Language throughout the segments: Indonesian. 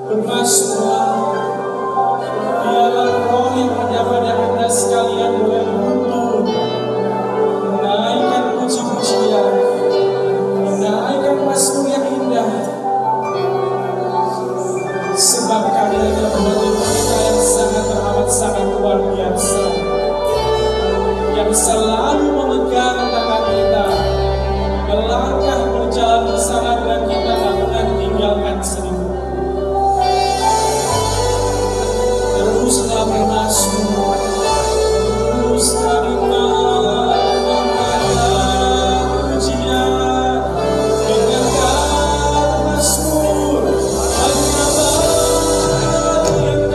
bermasuklah. Biarlah roh yang ada pada Anda sekalian boleh menuntun, menaikkan puji-pujian, menaikkan mazmur yang indah. Sebab karyanya menurut kita yang sangat teramat, sangat luar biasa, yang selalu memegang tangan kita, melangkah berjalan bersama dengan kita, tak pernah ditinggalkan sedikit. Teruslah bermasmur, terus kami mengangkat pujian dengan kata mazmur. Hanya Bapa yang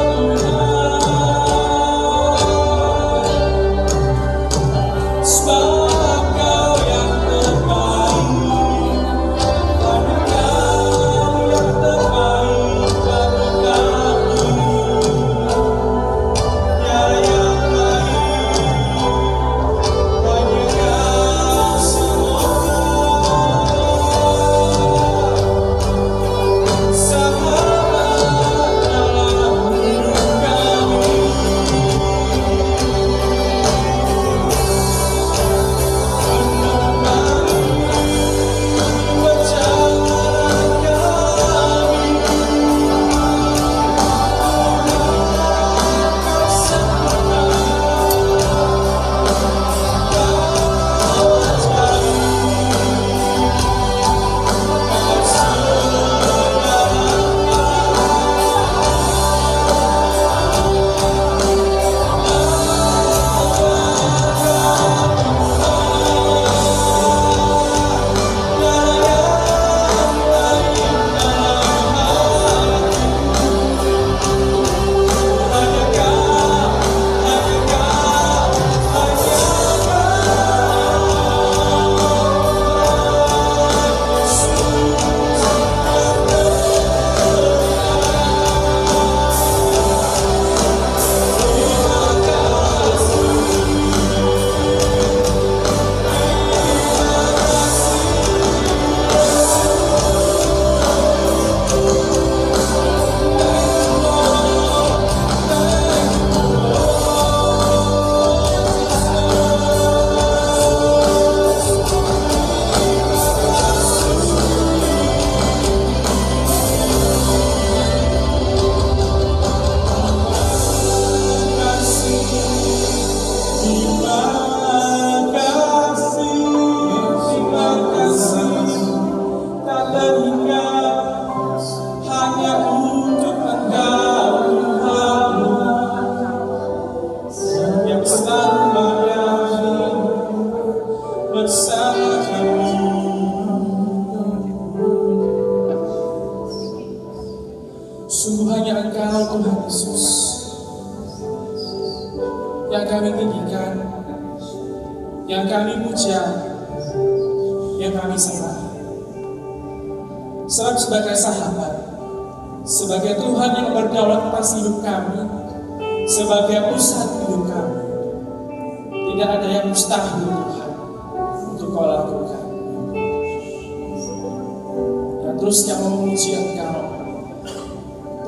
Tuhan, sebab Kau yang terbaik, hanya Kau yang terbaik bagi kami. Ya yang baik, hanya Kau semua. Sahabat dalam hidup kami, menemani perjalanan kami. Kau sempurna, Kau ajaib, Kau terima kasih, tak teringat hanya untuk Engkau Tuhan yang selalu melayani bersama kami. Sungguh hanya Engkau Tuhan Yesus yang kami tinggikan, yang kami puja, yang kami sembah. Sebab sebagai sahabat, sebagai Tuhan yang berdaulat atas hidup kami, sebagai pusat hidup kami, tidak ada yang mustahil Tuhan untuk Kau lakukan. Dan terusnya mau memuji Engkau,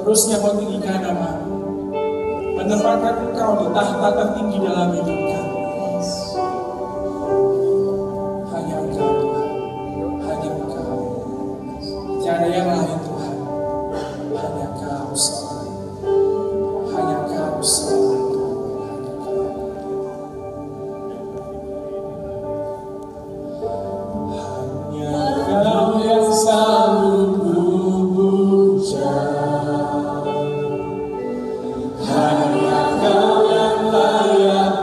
terusnya mau tinggikan nama-Mu, menempatkan Engkau di tahta tertinggi dalam hidup kami. Hanya Engkau Tuhan, hanya Engkau, tiada yang lain Tuhan, hanya Kau seorang, hanya Kau seorang Tuhan, hanya Kau yang selalu kupuja, hanya Kau yang layak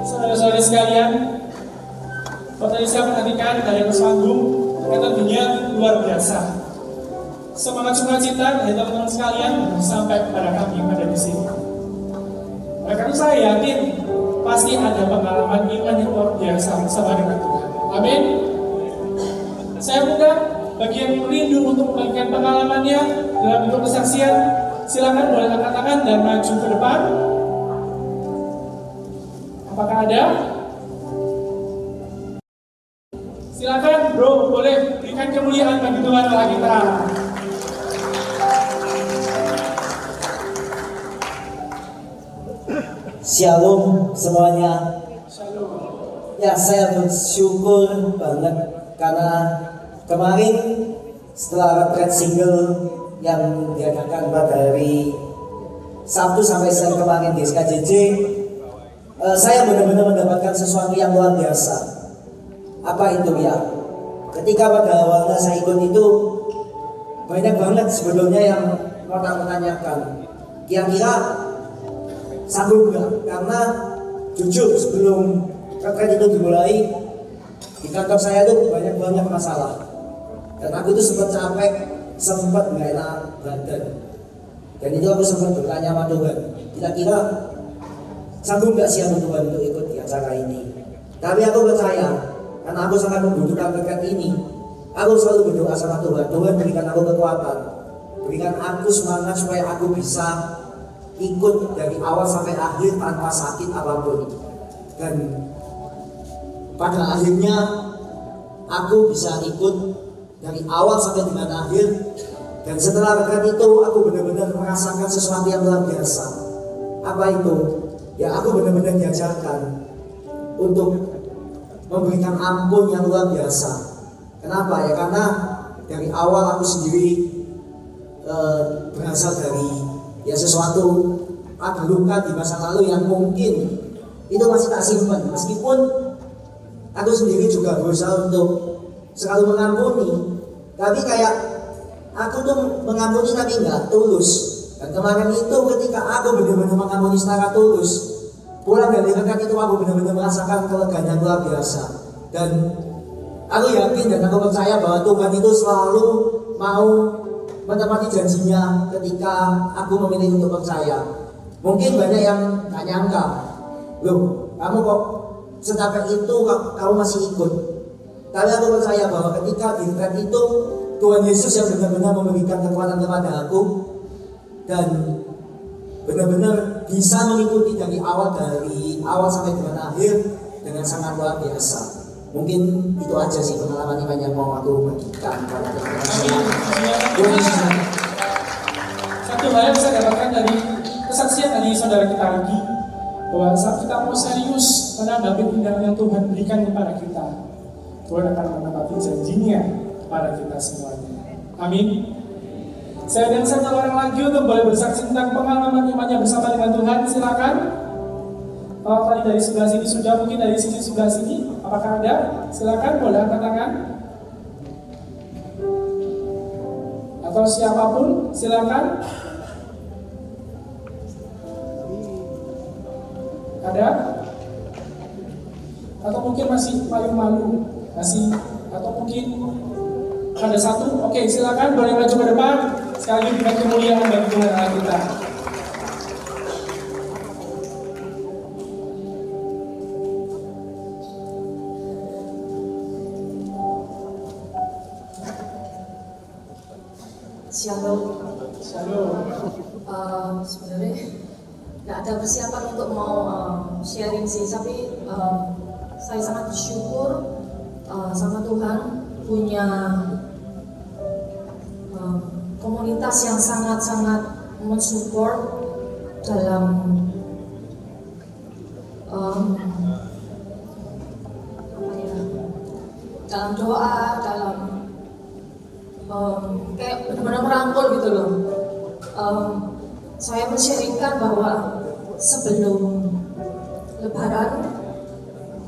Saudara-saudara sekalian, potensi perhatikan dari panggung tentunya luar biasa. Semangat sukacita dari teman-teman sekalian sampai kepada kami yang ada di sini. Oleh karena saya yakin pasti ada pengalaman iman yang luar biasa bersama dengan Tuhan. Amin. Saya undang bagi yang rindu untuk membagikan pengalamannya dalam bentuk kesaksian, silakan boleh angkat tangan dan maju ke depan. Apakah ada? Silakan bro, boleh berikan kemuliaan bagi Tuhan Allah kita. Shalom semuanya. Shalom. Ya, saya bersyukur banget karena kemarin setelah retreat single yang diadakan pada hari Sabtu sampai Senin kemarin di SKJJ, saya benar-benar mendapatkan sesuatu yang luar biasa. Apa itu ya? Ketika pada awalnya saya ikut itu, banyak banget sebelumnya yang menanyakan, kira-kira sanggup nggak? Karena jujur sebelum retreat itu dimulai, di kantor saya tuh banyak banget masalah. Dan aku tuh sempat capek, sempat nggak enak badan. Dan itu aku sempat bertanya sama Tuhan, kira-kira sanggup nggak sih aku Tuhan untuk ikut di acara ini? Tapi aku percaya, karena aku sangat membutuhkan berkat ini, aku selalu berdoa sama Tuhan. Tuhan berikan aku kekuatan, berikan aku semangat supaya aku bisa ikut dari awal sampai akhir tanpa sakit apapun. Dan pada akhirnya aku bisa ikut dari awal sampai dengan akhir. Dan setelah retreat itu aku benar-benar merasakan sesuatu yang luar biasa. Apa itu? Ya, aku benar-benar diajarkan untuk memberikan ampun yang luar biasa. Kenapa? Ya karena dari awal aku sendiri berasal dari sesuatu ada luka di masa lalu yang mungkin itu masih tak simpan. Meskipun aku sendiri juga berusaha untuk selalu mengampuni, tapi kayak aku tuh mengampuni tapi nggak tulus. Dan kemarin itu ketika aku benar-benar mengampuni secara tulus, pulang dari retreat itu aku benar-benar merasakan kelegaan yang luar biasa. Dan aku yakin dan aku percaya bahwa Tuhan itu selalu mau menepati janjinya ketika aku memilih untuk percaya. Mungkin banyak yang tak nyangka, loh kamu kok secapek itu kamu masih ikut. Tapi aku percaya bahwa ketika di retreat itu Tuhan Yesus yang benar-benar memberikan kekuatan kepada aku dan benar-benar bisa mengikuti dari awal sampai dengan akhir dengan sangat luar biasa. Mungkin itu aja sih pengalaman iman yang mau aku bagikan pada teman-teman. Satu hal yang saya dapatkan dari kesaksian dari saudara kita lagi, bahwa saat kita mau serius menanggapi undangan yang Tuhan berikan kepada kita, Tuhan akan menepati janjinya kepada kita semuanya. Amin. Saya dan satu orang lagi untuk boleh bersaksi tentang pengalaman imannya bersama dengan Tuhan. Silakan. Kalau tadi dari sebelah sini sudah, mungkin dari sisi sebelah sini, apakah ada? Silakan, boleh angkat tangan. Atau siapapun, silakan. Ada? Atau mungkin masih paling malu? Masih? Atau mungkin ada satu? Oke, silakan, boleh maju ke depan. Sekali lagi dengan kemuliaan bagi Tuhan Allah kita. Shalom. Shalom. Sebenarnya nggak ada persiapan untuk mau sharing sih, tapi saya sangat bersyukur sama Tuhan punya komunitas yang sangat-sangat mensupport dalam dalam doa, dalam kayak benar-benar merangkul gitu loh. Saya men-sharingkan bahwa sebelum Lebaran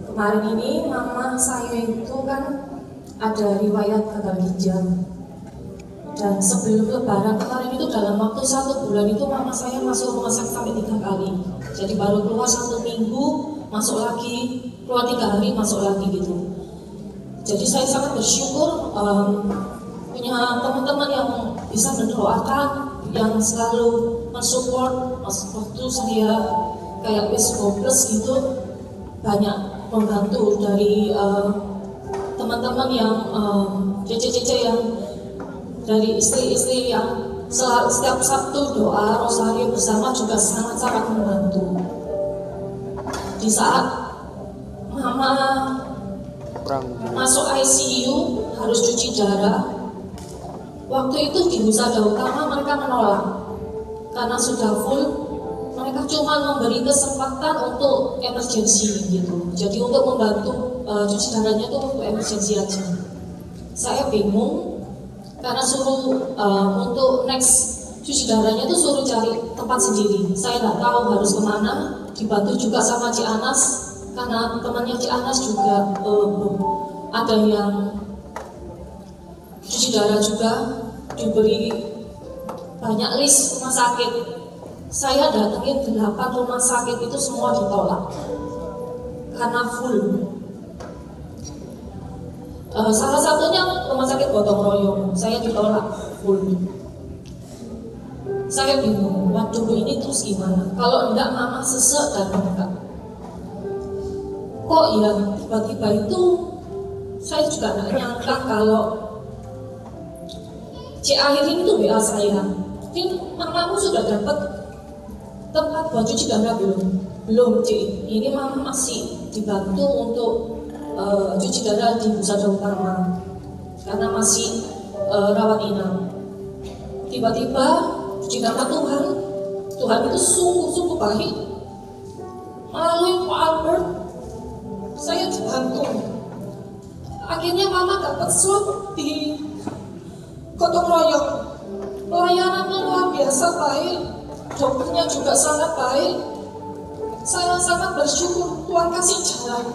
kemarin ini, mama saya itu kan ada riwayat gagal ginjal. Dan sebelum Lebaran kemarin itu dalam waktu 1 bulan itu mama saya masuk rumah sakit sampai 3 kali. Jadi baru keluar 1 minggu, masuk lagi, keluar 3 hari, masuk lagi gitu. Jadi saya sangat bersyukur punya teman-teman yang bisa mendoakan, yang selalu mensupport waktu saya kayak wis hopeless gitu, banyak membantu dari teman-teman yang cece-cece yang dari istri-istri yang setiap Sabtu doa rosario bersama juga sangat-sangat membantu. Di saat mama masuk ICU harus cuci darah, waktu itu di Husada Utama mereka menolak karena sudah full. Mereka cuma memberi kesempatan untuk emergency gitu. Jadi untuk membantu cuci darahnya itu untuk emergency aja. Saya bingung karena suruh untuk next cuci darahnya itu suruh cari tempat sendiri. Saya nggak tahu harus kemana. Dibantu juga sama Ci Anas karena temannya Ci Anas juga ada yang cuci darah juga, diberi banyak list rumah sakit. Saya datengin 8 rumah sakit itu semua ditolak karena full. Salah satunya rumah sakit Gotong Royong, saya ditolak full. Saya bingung, waduh ini terus gimana? Kalau enggak mama sesek dan enggak. Kok ya tiba-tiba itu saya juga enggak nyangka kalau Cik Akhir ini tuh WA saya. Ini mamamu sudah dapat tempat buat cuci darah belum? Belum Cik, ini mama masih dibantu untuk cuci darah di Husada Utama karena masih rawat inap. Tiba-tiba cuci darah Tuhan itu sungguh-sungguh baik. Melalui Pak Albert saya dibantu. Akhirnya mama dapat slot di Gotong Royong. Pelayanannya luar biasa baik, dokternya juga sangat baik. Saya sangat bersyukur Tuhan kasih jalan.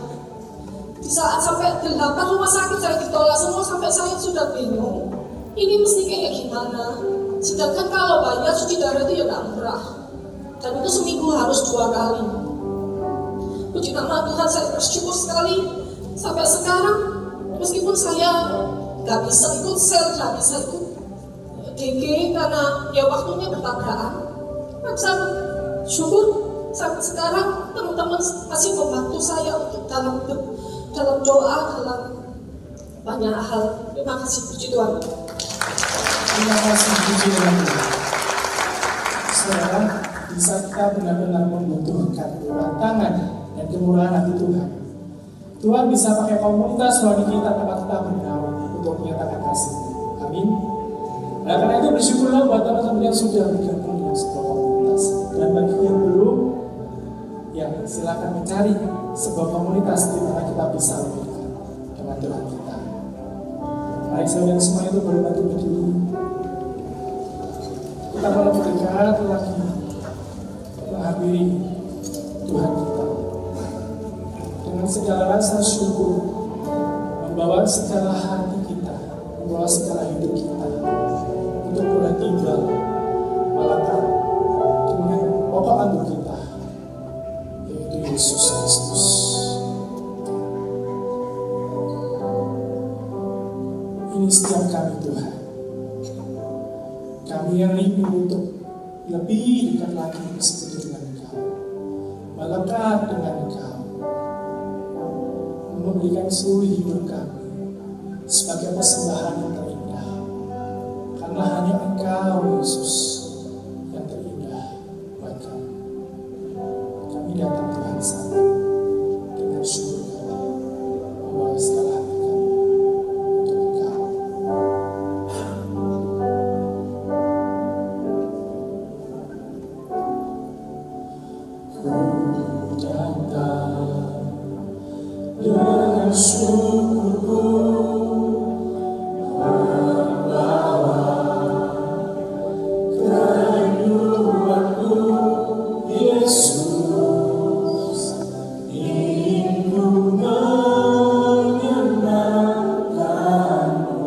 Di saat sampai 8 rumah sakit saya ditolak semua, sampai saya sudah bingung. Ini mesti kayak gimana? Sedangkan kalau bayar cuci darah itu ya nggak murah. Dan itu seminggu harus 2 kali. Puji nama Tuhan, saya bersyukur sekali. Sampai sekarang, meskipun saya nggak bisa ikut sel, nggak bisa ikut DG karena ya waktunya bertabrakan. Saya syukur sampai sekarang teman-teman masih membantu saya untuk dalam doa, dalam banyak hal. Terima kasih, puji Tuhan. Terima kasih, puji Tuhan. Saudara, bisa kita benar-benar membutuhkan uluran tangan dan kemurahan hati Tuhan. Tuhan bisa pakai komunitas rohani kita tempat kita bernaung untuk menyatakan kasih. Amin. Nah, karena itu bersyukurlah buat teman-teman yang sudah bergabung dengan sebuah komunitas. Dan bagi yang belum, ya silakan mencari sebuah komunitas di mana kita bisa lebih dekat dengan Tuhan kita. Mari saudara semua itu boleh bantu berdiri. Kita mau berdekat lagi menghadiri Tuhan kita dengan segala rasa syukur, membawa segala hati kita, membawa segala hidup kita untuk boleh tinggal melekat dengan pokok anduk kita, yaitu Yesus Kristus. Ini setiap kami Tuhan, kami yang rindu untuk lebih dekat lagi bersekutu dengan Engkau, melekat dengan Engkau, memberikan seluruh hidup kami sebagai persembahan yang terindah, karena hanya Engkau Yesus yang terindah buat kami. Kami datang Tuhan sana dengan syukur kami, membawa segala hati kami untuk Engkau. Ku datang dengan syukurku, membawa kerinduanku, Yesus, ingin ku menyenangkanmu.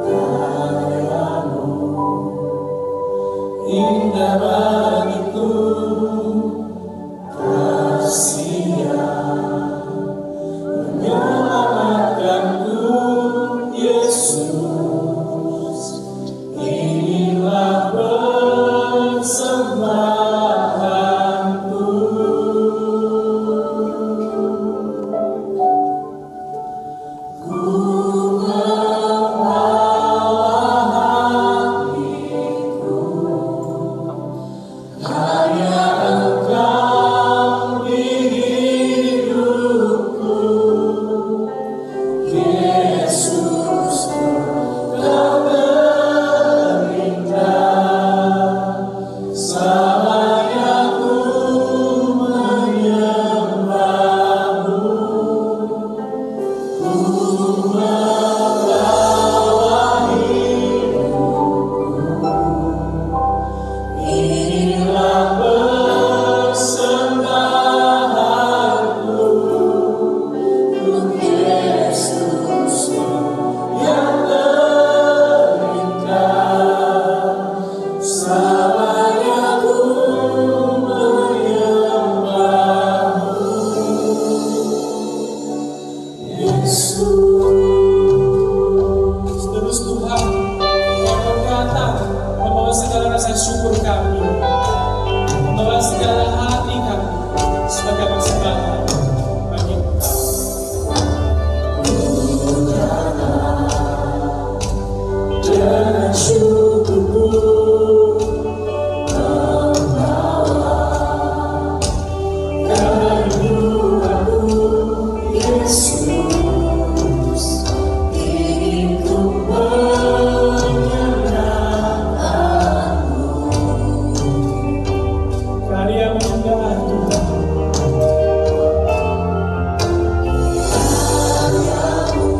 Karyamu indah bagiku, kasih-Nya menyelamatkanku, Yesus, inilah persembahanku. Ku membawa hatiku, hanya Engkau di hidupku, Yesus, Kau terindah, selamanya ku menyembahmu. Ku membawa hidupku, inilah persembahanku untuk Yesus yang terindah, selamanya ku menyembahmu, Yesus. Terus Tuhan yang datang membawa segala rasa syukur kami, membawa segala hati kami sebagai persembahan bagi Engkau. Dengan syukurku, membawa kerinduanku, Yesus, ingin ku menyenangkanmu. Karya indah Tuhan, karyamu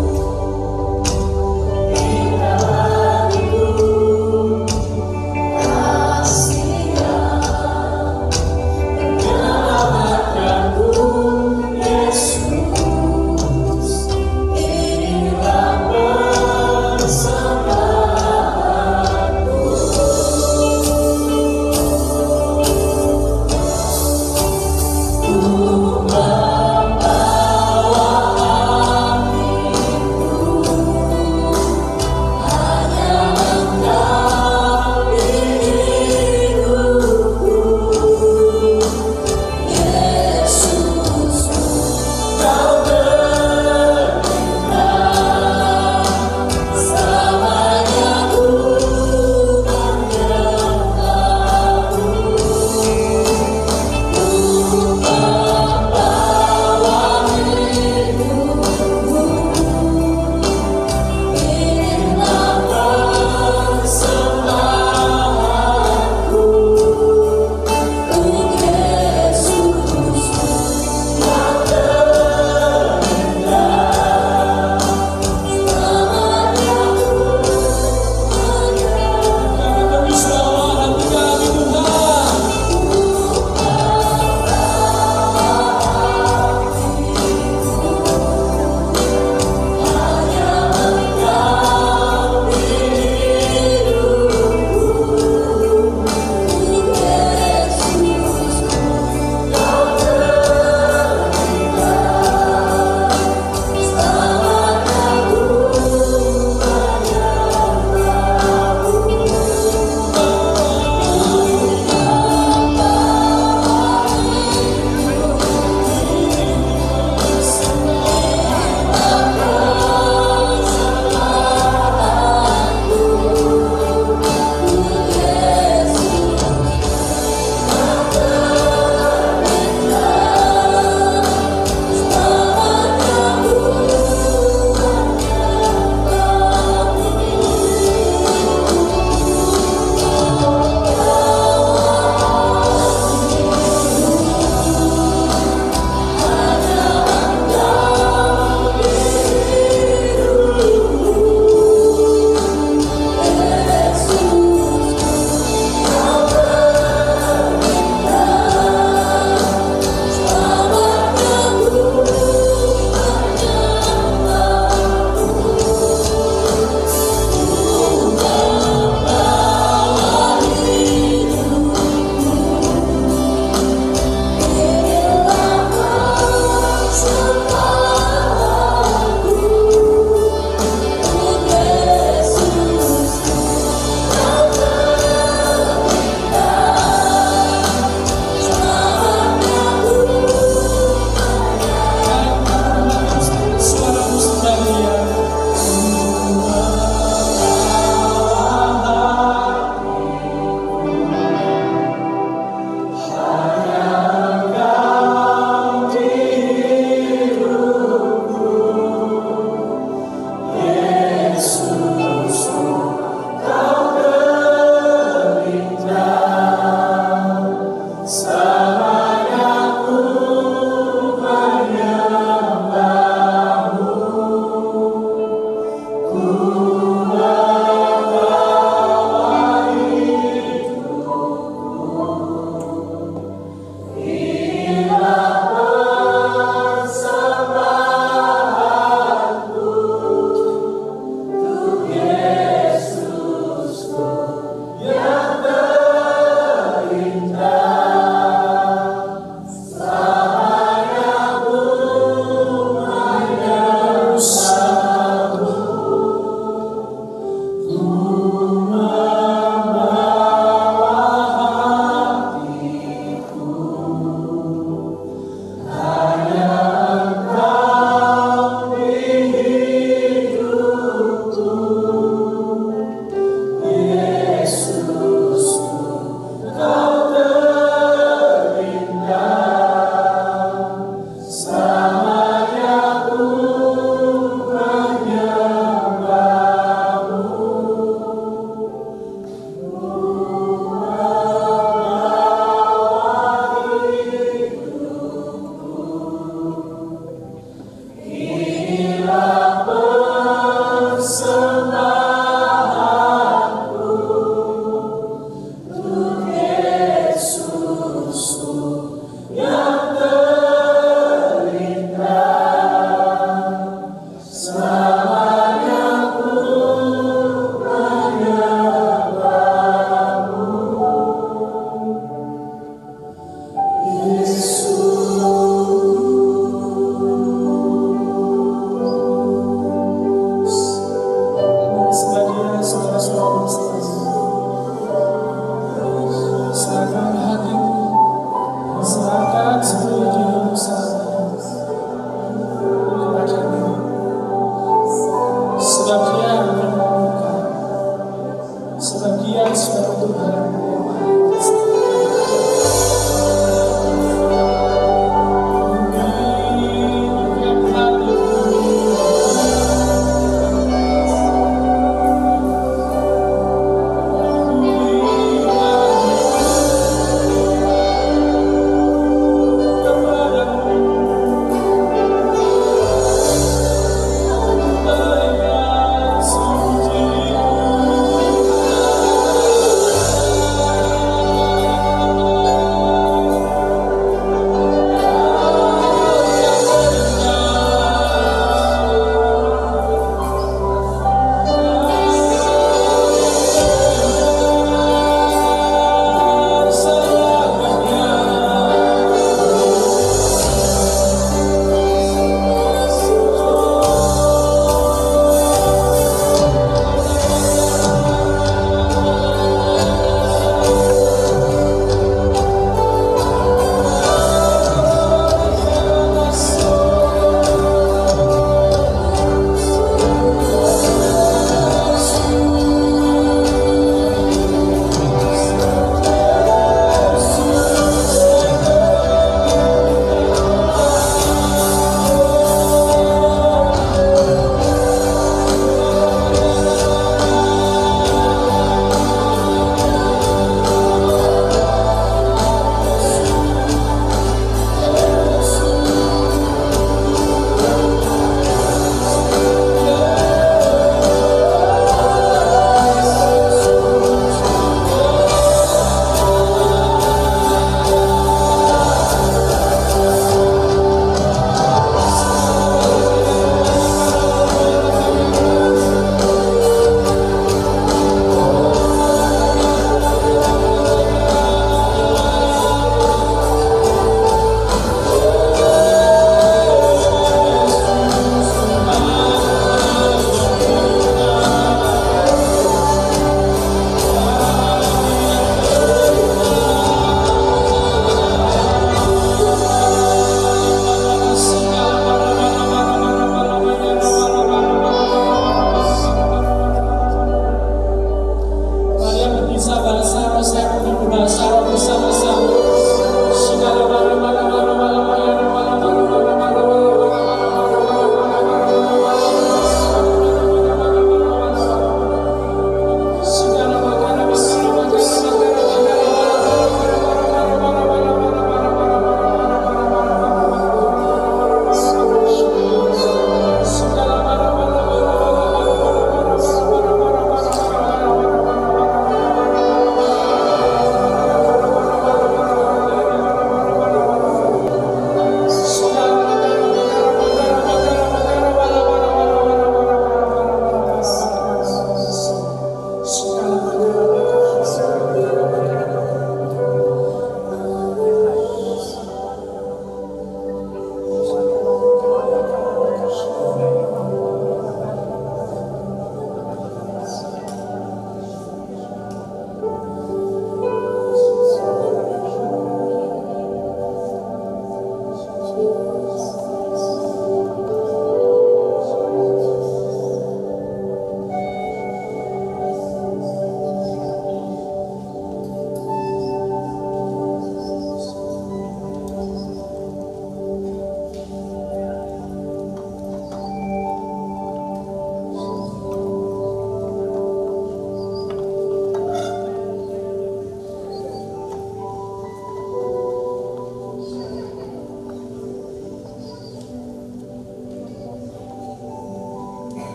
indah bagiku, kasih-Nya menyelamatkanku, Yesus, inilah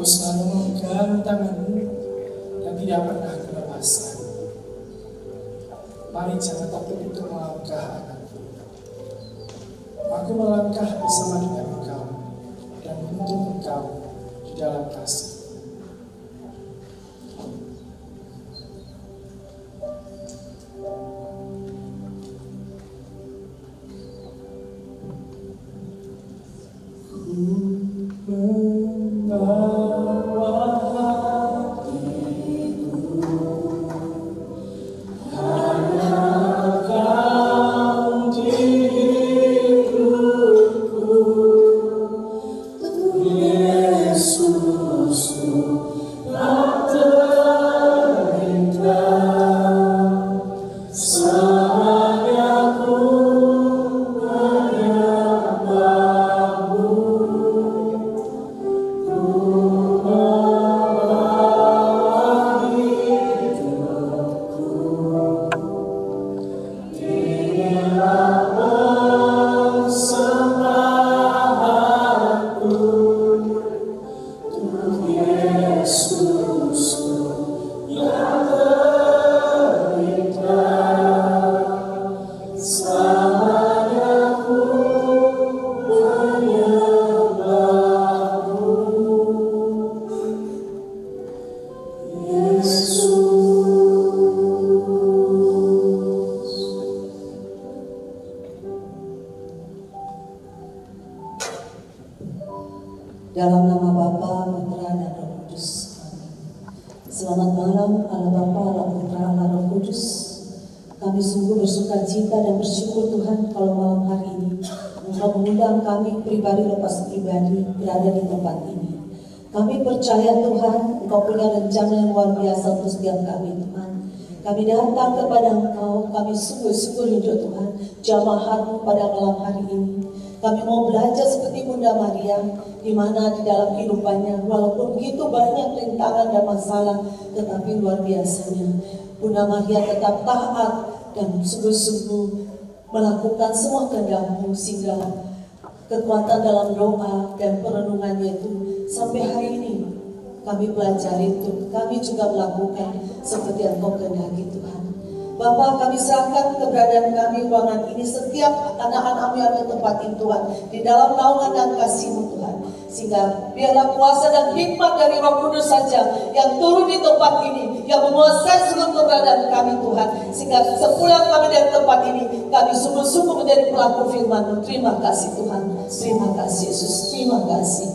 Aku selalu memegang tanganmu dan tidak pernah kulepaskan. Mari jangan takut untuk melangkah anakku. Aku melangkah bersama dengan engkau dan untuk engkau di dalam kasih. Dalam nama Bapa, Putra, dan Roh Kudus. Amin. Selamat malam, Allah Bapa, Allah Putra, Allah Roh Kudus. Kami sungguh bersuka cita dan bersyukur Tuhan kalau malam hari ini Engkau mengundang kami pribadi lepas pribadi berada di tempat ini. Kami percaya Tuhan, Engkau punya rencana yang luar biasa untuk setiap kami Tuhan. Kami datang kepada Engkau, kami sungguh-sungguh hidup Tuhan, jamaah-Mu pada malam hari ini. Kami mau belajar seperti Bunda Maria, di mana di dalam kehidupannya, walaupun begitu banyak rintangan dan masalah, tetapi luar biasanya Bunda Maria tetap taat dan sungguh-sungguh melakukan semua kehendak-Mu, sehingga kekuatan dalam doa dan perenungannya itu sampai hari ini kami belajar itu, kami juga melakukan seperti yang Kau kehendaki Tuhan. Bapa, kami serahkan keberadaan kami ruangan ini, setiap anak-anak-Mu yang ada di tempat ini Tuhan, di dalam naungan dan kasih-Mu Tuhan, sehingga biarlah kuasa dan hikmat dari Roh Kudus saja yang turun di tempat ini, yang menguasai seluruh keberadaan kami Tuhan, sehingga sepulang kami dari tempat ini, kami sungguh-sungguh menjadi pelaku firman-Mu. Terima kasih Tuhan, terima kasih Yesus, terima kasih.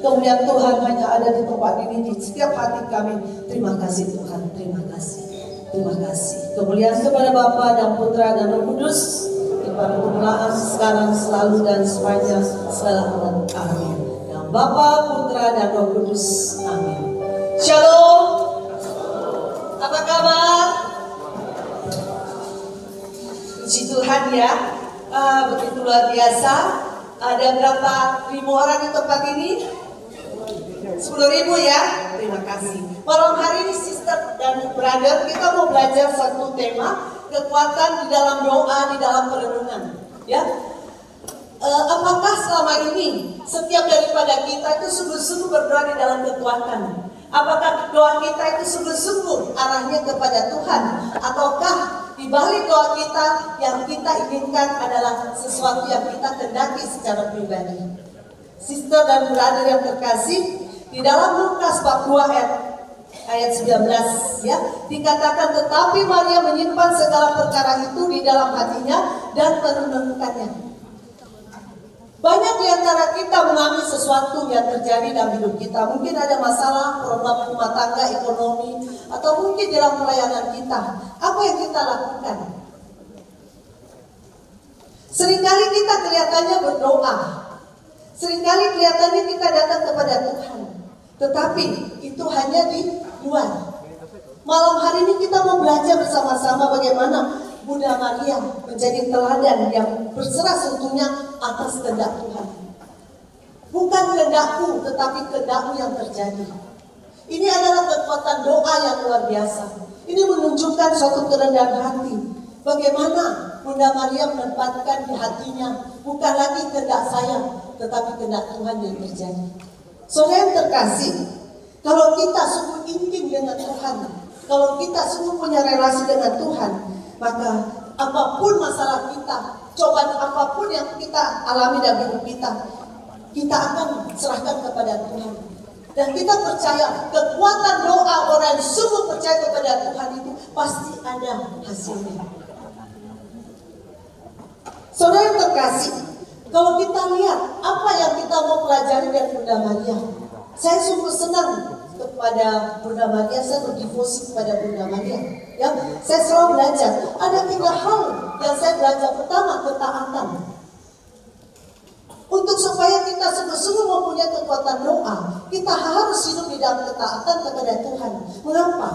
Kemuliaan Tuhan hanya ada di tempat ini, di setiap hati kami. Terima kasih Tuhan, terima kasih, terima kasih. Kemuliaan kepada Bapa dan Putra dan Roh Kudus, pada permulaan sekarang, selalu dan sepanjang segala abad. Amin. Yang Bapa, Putra dan Roh Kudus. Amin. Shalom. Apa kabar? Puji Tuhan ya, begitu luar biasa. Ada berapa ribu orang di tempat ini? 10.000 ya, terima kasih. Malam hari ini sister dan brother, kita mau belajar satu tema, kekuatan di dalam doa, di dalam perenungan. Ya, apakah selama ini setiap daripada kita itu sungguh-sungguh berdoa di dalam kekuatan? Apakah doa kita itu sungguh-sungguh arahnya kepada Tuhan? Ataukah di balik doa kita yang kita inginkan adalah sesuatu yang kita kehendaki secara pribadi? Sister dan brother yang terkasih, di dalam Lukas bab 2 ayat 19 ya, dikatakan tetapi Maria menyimpan segala perkara itu di dalam hatinya dan merenungkannya. Banyak di antara kita mengalami sesuatu yang terjadi dalam hidup kita. Mungkin ada masalah, problem rumah tangga, ekonomi, atau mungkin dalam pelayanan kita. Apa yang kita lakukan? Seringkali kita kelihatannya berdoa. Seringkali kelihatannya kita datang kepada Tuhan. Tetapi itu hanya di luar. Malam hari ini kita mau belajar bersama-sama bagaimana Bunda Maria menjadi teladan yang berserah seutuhnya atas kehendak Tuhan. Bukan kehendakku, tetapi kehendak-Mu yang terjadi. Ini adalah kekuatan doa yang luar biasa. Ini menunjukkan suatu kerendahan hati. Bagaimana Bunda Maria menempatkan di hatinya, bukan lagi kehendak saya, tetapi kehendak Tuhan yang terjadi. Saudara yang terkasih, kalau kita sungguh intim dengan Tuhan, kalau kita sungguh punya relasi dengan Tuhan, maka apapun masalah kita, cobaan apapun yang kita alami dalam hidup kita akan serahkan kepada Tuhan. Dan kita percaya kekuatan doa orang yang sungguh percaya kepada Tuhan itu pasti ada hasilnya. Saudara yang terkasih, kalau kita lihat apa yang kita mau pelajari dari Bunda Maria, saya sungguh senang kepada Bunda Maria, saya berdevosi kepada Bunda Maria. Ya, saya selalu belajar. Ada 3 hal yang saya belajar. Pertama, ketaatan. Untuk supaya kita sungguh-sungguh mempunyai kekuatan doa, kita harus hidup di dalam ketaatan kepada Tuhan. Mengapa?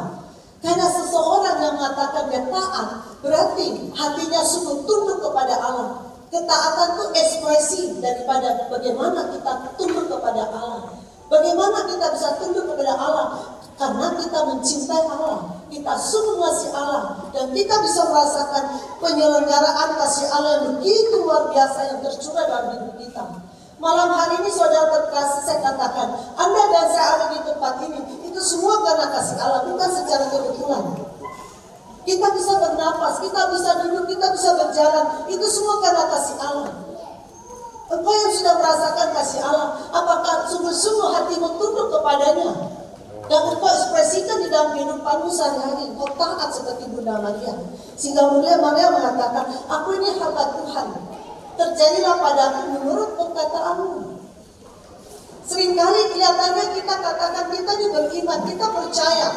Karena seseorang yang mengatakan dia taat, berarti hatinya sungguh tunduk kepada Allah. Ketaatan itu ekspresi daripada bagaimana kita tunduk kepada Allah. Bagaimana kita bisa tunduk kepada Allah? Karena kita mencintai Allah, kita sungguh mengasihi Allah, dan kita bisa merasakan penyelenggaraan kasih Allah yang begitu luar biasa yang tercurah dalam hidup kita. Malam hari ini saudara terkasih, saya katakan, Anda dan saya ada di tempat ini, itu semua karena kasih Allah, bukan secara kebetulan. Kita bisa bernapas, kita bisa duduk, kita bisa berjalan, itu semua karena kasih Allah. Engkau yang sudah merasakan kasih Allah, apakah sungguh-sungguh hatimu tunduk kepadanya? Dan engkau ekspresikan di dalam kehidupanmu sehari-hari. Engkau taat seperti Bunda Maria. Sehingga Bunda Maria mengatakan, aku ini hamba Tuhan, terjadilah padaku menurut perkataanmu. Seringkali kelihatannya kita katakan kita ini beriman, kita percaya.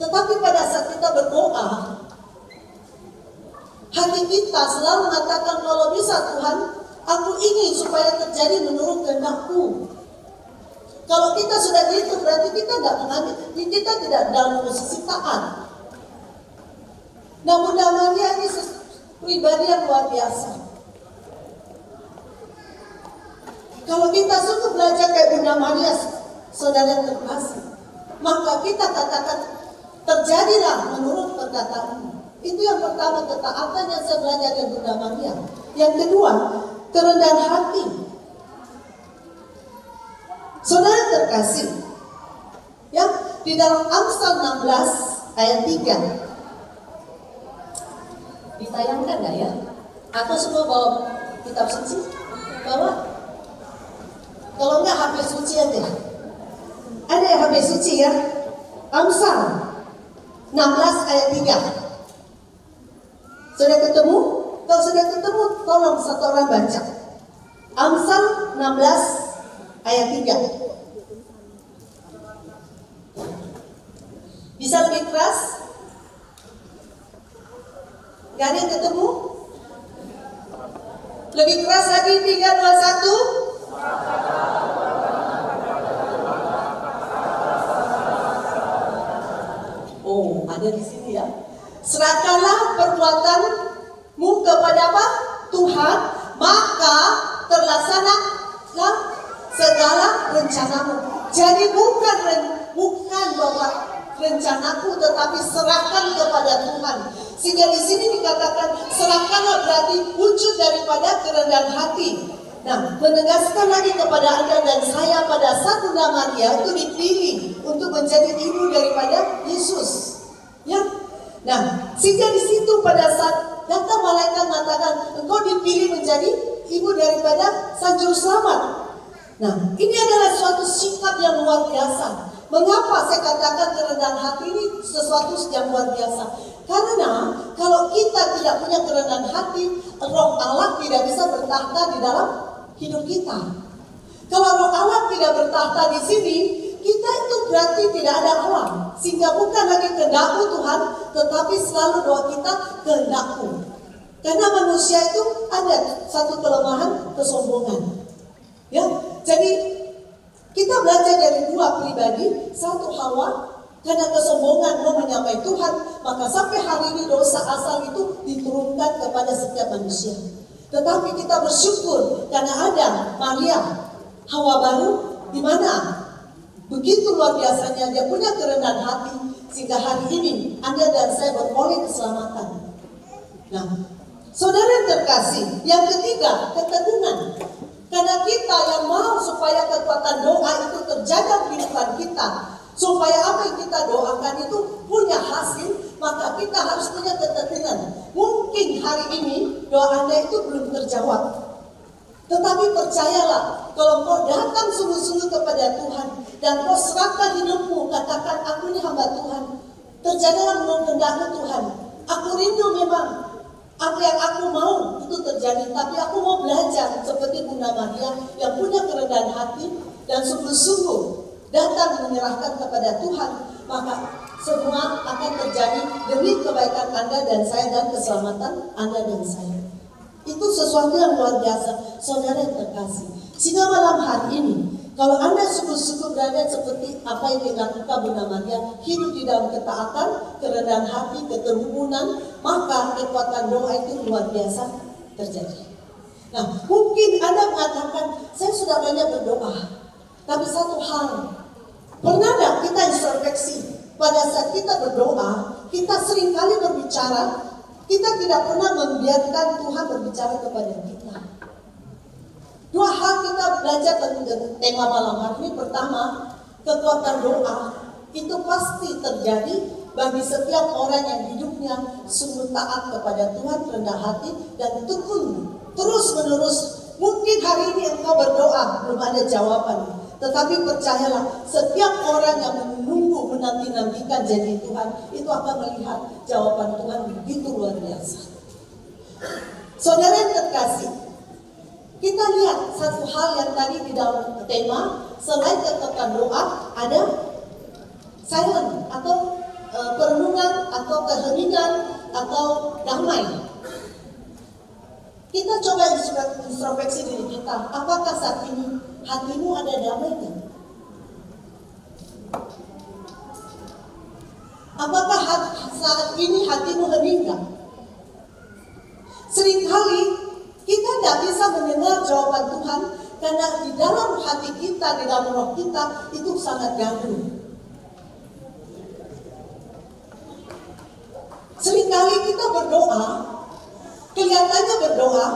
Tetapi pada saat kita berdoa, hati kita selalu mengatakan, kalau bisa Tuhan, aku ingin supaya terjadi menurut kehendak-Mu. Kalau kita sudah gitu, berarti kita tidak mengambil, kita tidak dalam posisi taat. Nah, Bunda Maria ini pribadi yang luar biasa. Kalau kita sungguh belajar kayak Bunda Maria, saudara yang terkasih, maka kita katakan, terjadilah menurut perkataanmu. Itu yang pertama, ketaatan yang saya belajar dari Bunda Maria. Yang kedua, kerendahan hati. Saudara terkasih, ya, di dalam Amsal 16 ayat 3. Ditayangkan nggak ya? Atau semua bawa kitab suci? Bawa? Kalau nggak HP suci aja. Ada yang HP suci ya? Amsal 16 ayat 3. Sudah ketemu? Kalau sudah ketemu, tolong satu orang baca. Amsal 16 ayat 3. Bisa lebih keras? Gak ada yang ketemu? Lebih keras lagi, 3, 2, 1. Oh, ada di sini ya. Serahkanlah perbuatanmu kepada apa? Tuhan, maka terlaksanalah segala rencanamu. Jadi bukan bahwa rencanaku, tetapi serahkan kepada Tuhan. Sehingga di sini dikatakan serahkanlah berarti wujud daripada kerendahan hati. Nah, menegaskan lagi kepada Anda dan saya pada saat Bunda Maria itu dipilih untuk menjadi ibu daripada Yesus. Ya. Nah, sehingga di situ pada saat datang malaikat mengatakan engkau dipilih menjadi ibu daripada Sang Juru Selamat. Nah, ini adalah suatu sikap yang luar biasa. Mengapa saya katakan kerendahan hati ini sesuatu yang luar biasa? Karena kalau kita tidak punya kerendahan hati, Roh Allah tidak bisa bertahta di dalam hidup kita. Kalau Roh Allah tidak bertahta di sini, kita itu berarti tidak ada Allah. Sehingga bukan lagi kehendak-Mu Tuhan, tetapi selalu doa kita kehendak-Mu. Karena manusia itu ada satu kelemahan, kesombongan. Ya, jadi kita belajar dari dua pribadi, satu Hawa karena kesombongan mau menyamai Tuhan, maka sampai hari ini dosa asal itu diturunkan kepada setiap manusia. Tetapi kita bersyukur karena ada Maria, Hawa baru, di mana begitu luar biasanya dia punya kerendahan hati sehingga hari ini Anda dan saya beroleh keselamatan. Nah, Saudara yang terkasih, yang ketiga, keteguhan. Karena kita yang mau supaya kekuatan doa itu terjaga dalam kehidupan kita, supaya apa yang kita doakan itu punya hasil, maka kita harus punya keteguhan. Mungkin hari ini doa Anda itu belum terjawab, tetapi percayalah, kalau kau datang sungguh-sungguh kepada Tuhan dan kau serahkan hidupmu, katakan, aku ini hamba Tuhan, terjadilah menurut kehendak Tuhan. Aku rindu memang apa yang aku mau itu terjadi, tapi aku mau belajar seperti Bunda Maria yang punya kerendahan hati dan sungguh-sungguh datang menyerahkan kepada Tuhan, maka semua akan terjadi demi kebaikan Anda dan saya dan keselamatan Anda dan saya. Itu sesuatu yang luar biasa, saudara yang terkasih. Sehingga malam hari ini, kalau Anda sungguh-sungguh berada seperti apa yang dilakukan Bunda Maria, hidup di dalam ketaatan, kerendahan hati, keterukunan, maka kekuatan doa itu luar biasa terjadi. Nah, mungkin Anda mengatakan, saya sudah banyak berdoa, tapi satu hal, pernah tidak kita introspeksi? Pada saat kita berdoa, kita seringkali berbicara, kita tidak pernah membiarkan Tuhan berbicara kepada kita. Dua hal kita belajar tentang tema malam hari ini. Pertama, kekuatan doa itu pasti terjadi bagi setiap orang yang hidupnya sungguh taat kepada Tuhan, rendah hati, dan tekun terus menerus. Mungkin hari ini engkau berdoa belum ada jawaban, tetapi percayalah, setiap orang yang menunggu, menanti-nantikan janji Tuhan itu akan melihat jawaban Tuhan begitu luar biasa. Saudara yang terkasih, kita lihat satu hal yang tadi di dalam tema, selain kekuatan doa, ada silent atau perenungan atau keheningan atau damai. Kita coba introspeksi diri kita, apakah saat ini hatimu ada damainya? Apakah saat ini hatimu hening? Seringkali kita tidak bisa mendengar jawaban Tuhan karena di dalam hati kita, di dalam roh kita itu sangat gaduh. Seringkali kita berdoa, kelihatannya berdoa,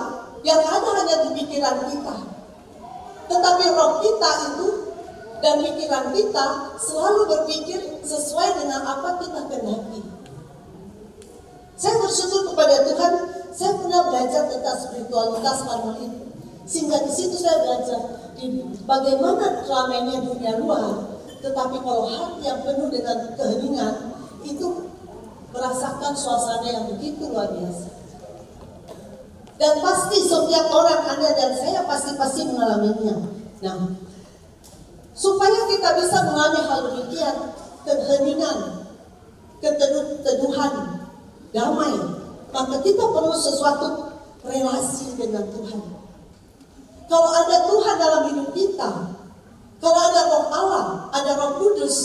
yang ada hanya di pikiran kita. Tetapi roh kita itu dan pikiran kita selalu berpikir sesuai dengan apa kita kehendaki. Saya bersyukur kepada Tuhan, saya pernah belajar tentang spiritualitas Karmelit. Sehingga di situ saya belajar di bagaimana ramainya dunia luar, tetapi kalau hati yang penuh dengan keheningan itu merasakan suasana yang begitu luar biasa. Dan pasti setiap orang, Anda dan saya pasti mengalaminya. Nah, supaya kita bisa mengalami hal demikian, keheningan, keteduhan, damai, maka kita perlu sesuatu relasi dengan Tuhan. Kalau ada Tuhan dalam hidup kita, kalau ada Roh Allah, ada Roh Kudus,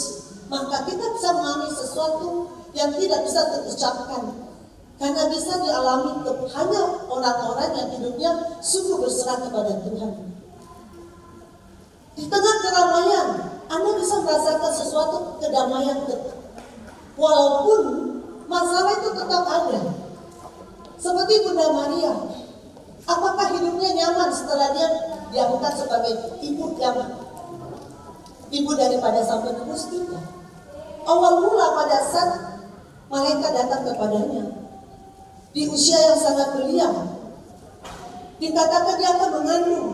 maka kita bisa mengalami sesuatu yang tidak bisa terucapkan. Karena bisa dialami hanya orang-orang yang hidupnya sungguh berserah kepada Tuhan. Di tengah keramaian, Anda bisa merasakan sesuatu kedamaian. Walaupun masalah itu tetap ada. Seperti Bunda Maria, apakah hidupnya nyaman setelah dia diangkat sebagai ibu daripada Sang Penebus kita? Awal mula pada saat malaikat datang kepadanya, di usia yang sangat belia, dikatakan dia akan mengandung.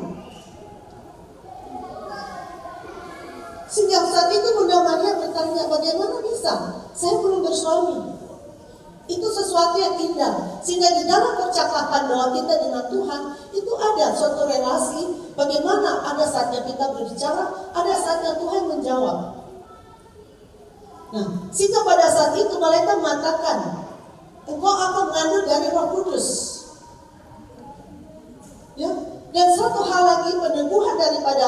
Sejak saat itu Bunda Maria bertanya, bagaimana bisa? Saya belum bersuami. Itu sesuatu yang indah. Sehingga di dalam percakapan doa kita dengan Tuhan, itu ada suatu relasi. Bagaimana ada saatnya kita berbicara, ada saatnya Tuhan menjawab. Nah, sehingga pada saat itu malaikat mengatakan, engkau akan mengandung dari Roh Kudus. Ya, dan satu hal lagi, peneguhan daripada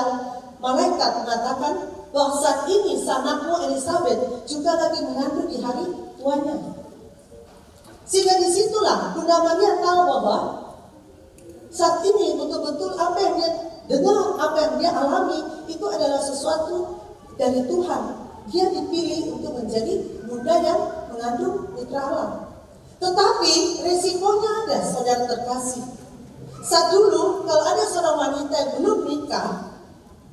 malaikat mengatakan bahwa saat ini sanakmu Elizabeth juga lagi mengandung di hari tuanya. Sehingga disitulah Bunda Maria tahu bahwa saat ini betul-betul apa yang dia dengar, apa yang dia alami itu adalah sesuatu dari Tuhan. Dia dipilih untuk menjadi bunda yang mengandung putra Allah. Tetapi resikonya ada, saudara terkasih. Saat dulu kalau ada seorang wanita yang belum nikah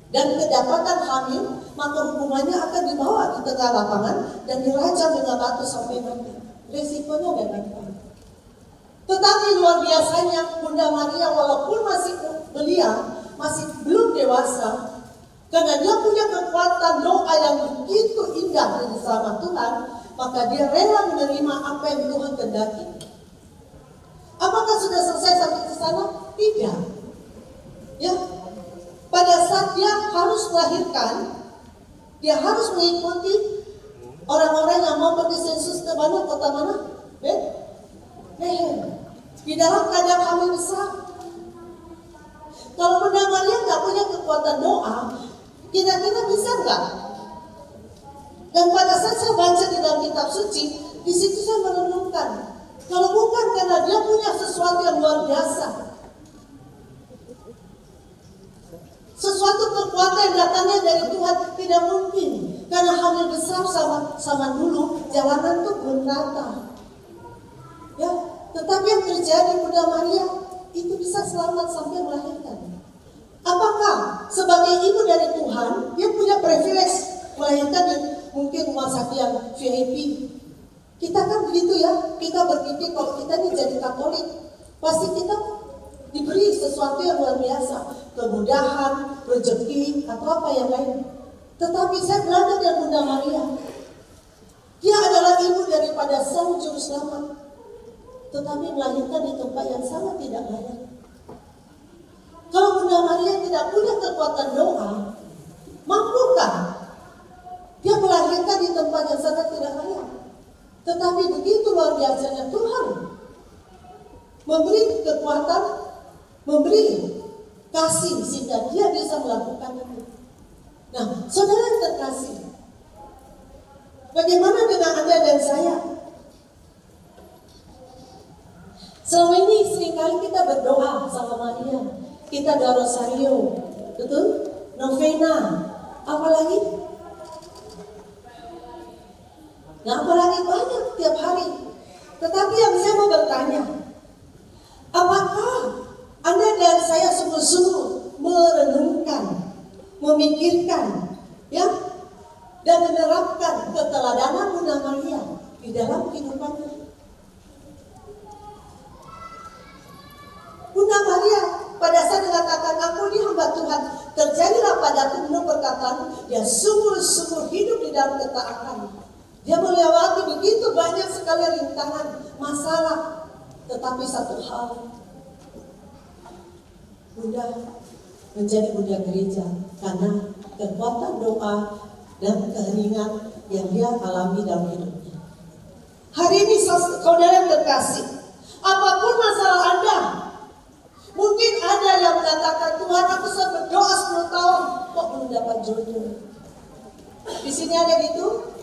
dan kedapatan hamil, maka hukumannya akan dibawa di tengah lapangan dan dirajam dengan batu sampai mati. Resikonya ada nikah. Tetapi luar biasanya Bunda Maria walaupun masih belia, masih belum dewasa, karena dia punya kekuatan doa yang begitu indah bersama Tuhan, maka dia rela menerima apa yang Tuhan kehendaki. Apakah sudah selesai sampai ke sana? Tidak. Ya, pada saat dia harus melahirkan, dia harus mengikuti orang-orang yang mau pergi sensus ke mana, kota mana? Bethlehem. Di dalam keadaan hamil besar. Kalau Bunda Maria nggak punya kekuatan doa, kira-kira bisa nggak? Dan pada saat saya baca di dalam kitab suci, di situ saya merenungkan, kalau bukan karena dia punya sesuatu yang luar biasa, sesuatu kekuatan yang datangnya dari Tuhan, tidak mungkin. Karena hamil besar sama dulu, jalanan tuh belum rata. Ya, tetapi yang terjadi Bunda Maria itu bisa selamat sampai melahirkan. Apakah sebagai ibu dari Tuhan, dia punya privilege melahirkan di mungkin rumah sakit yang VIP? Kita kan begitu ya, kita berpikir kalau kita ini jadi Katolik, pasti kita diberi sesuatu yang luar biasa, kemudahan, rezeki, atau apa yang lain. Tetapi saya belajar dari Bunda Maria, dia adalah ibu daripada Sang Juru Selamat, tetapi melahirkan di tempat yang sangat tidak layak. Kalau Bunda Maria tidak punya kekuatan doa, mampukah dia melahirkan di tempat yang sangat tidak layak? Tetapi begitu luar biasanya Tuhan memberi kekuatan, memberi kasih sehingga dia bisa melakukan itu. Nah, saudara yang terkasih, bagaimana dengan Anda dan saya? Selama ini seringkali kita berdoa sama Maria, kita doa rosario, betul? Novena, apalagi? Nah, apalagi banyak tiap hari. Tetapi yang saya mau bertanya, apakah Anda dan saya sungguh-sungguh merenungkan, memikirkan, ya, dan menerapkan keteladanan Bunda Maria di dalam kehidupannya? Bunda Maria pada saat mengatakan, aku ini hamba Tuhan, terjadilah padaku menurut perkataan, dia sungguh-sungguh hidup di dalam ketaatan. Dia melewati begitu banyak sekali rintangan, masalah. Tetapi satu hal, Bunda menjadi Bunda Gereja karena kekuatan doa dan keheningan yang dia alami dalam hidupnya. Hari ini saudara yang terkasih, apapun masalah Anda, mungkin ada yang mengatakan, Tuhan aku sudah berdoa 10 tahun, kok belum dapat jodoh. Di sini ada gitu?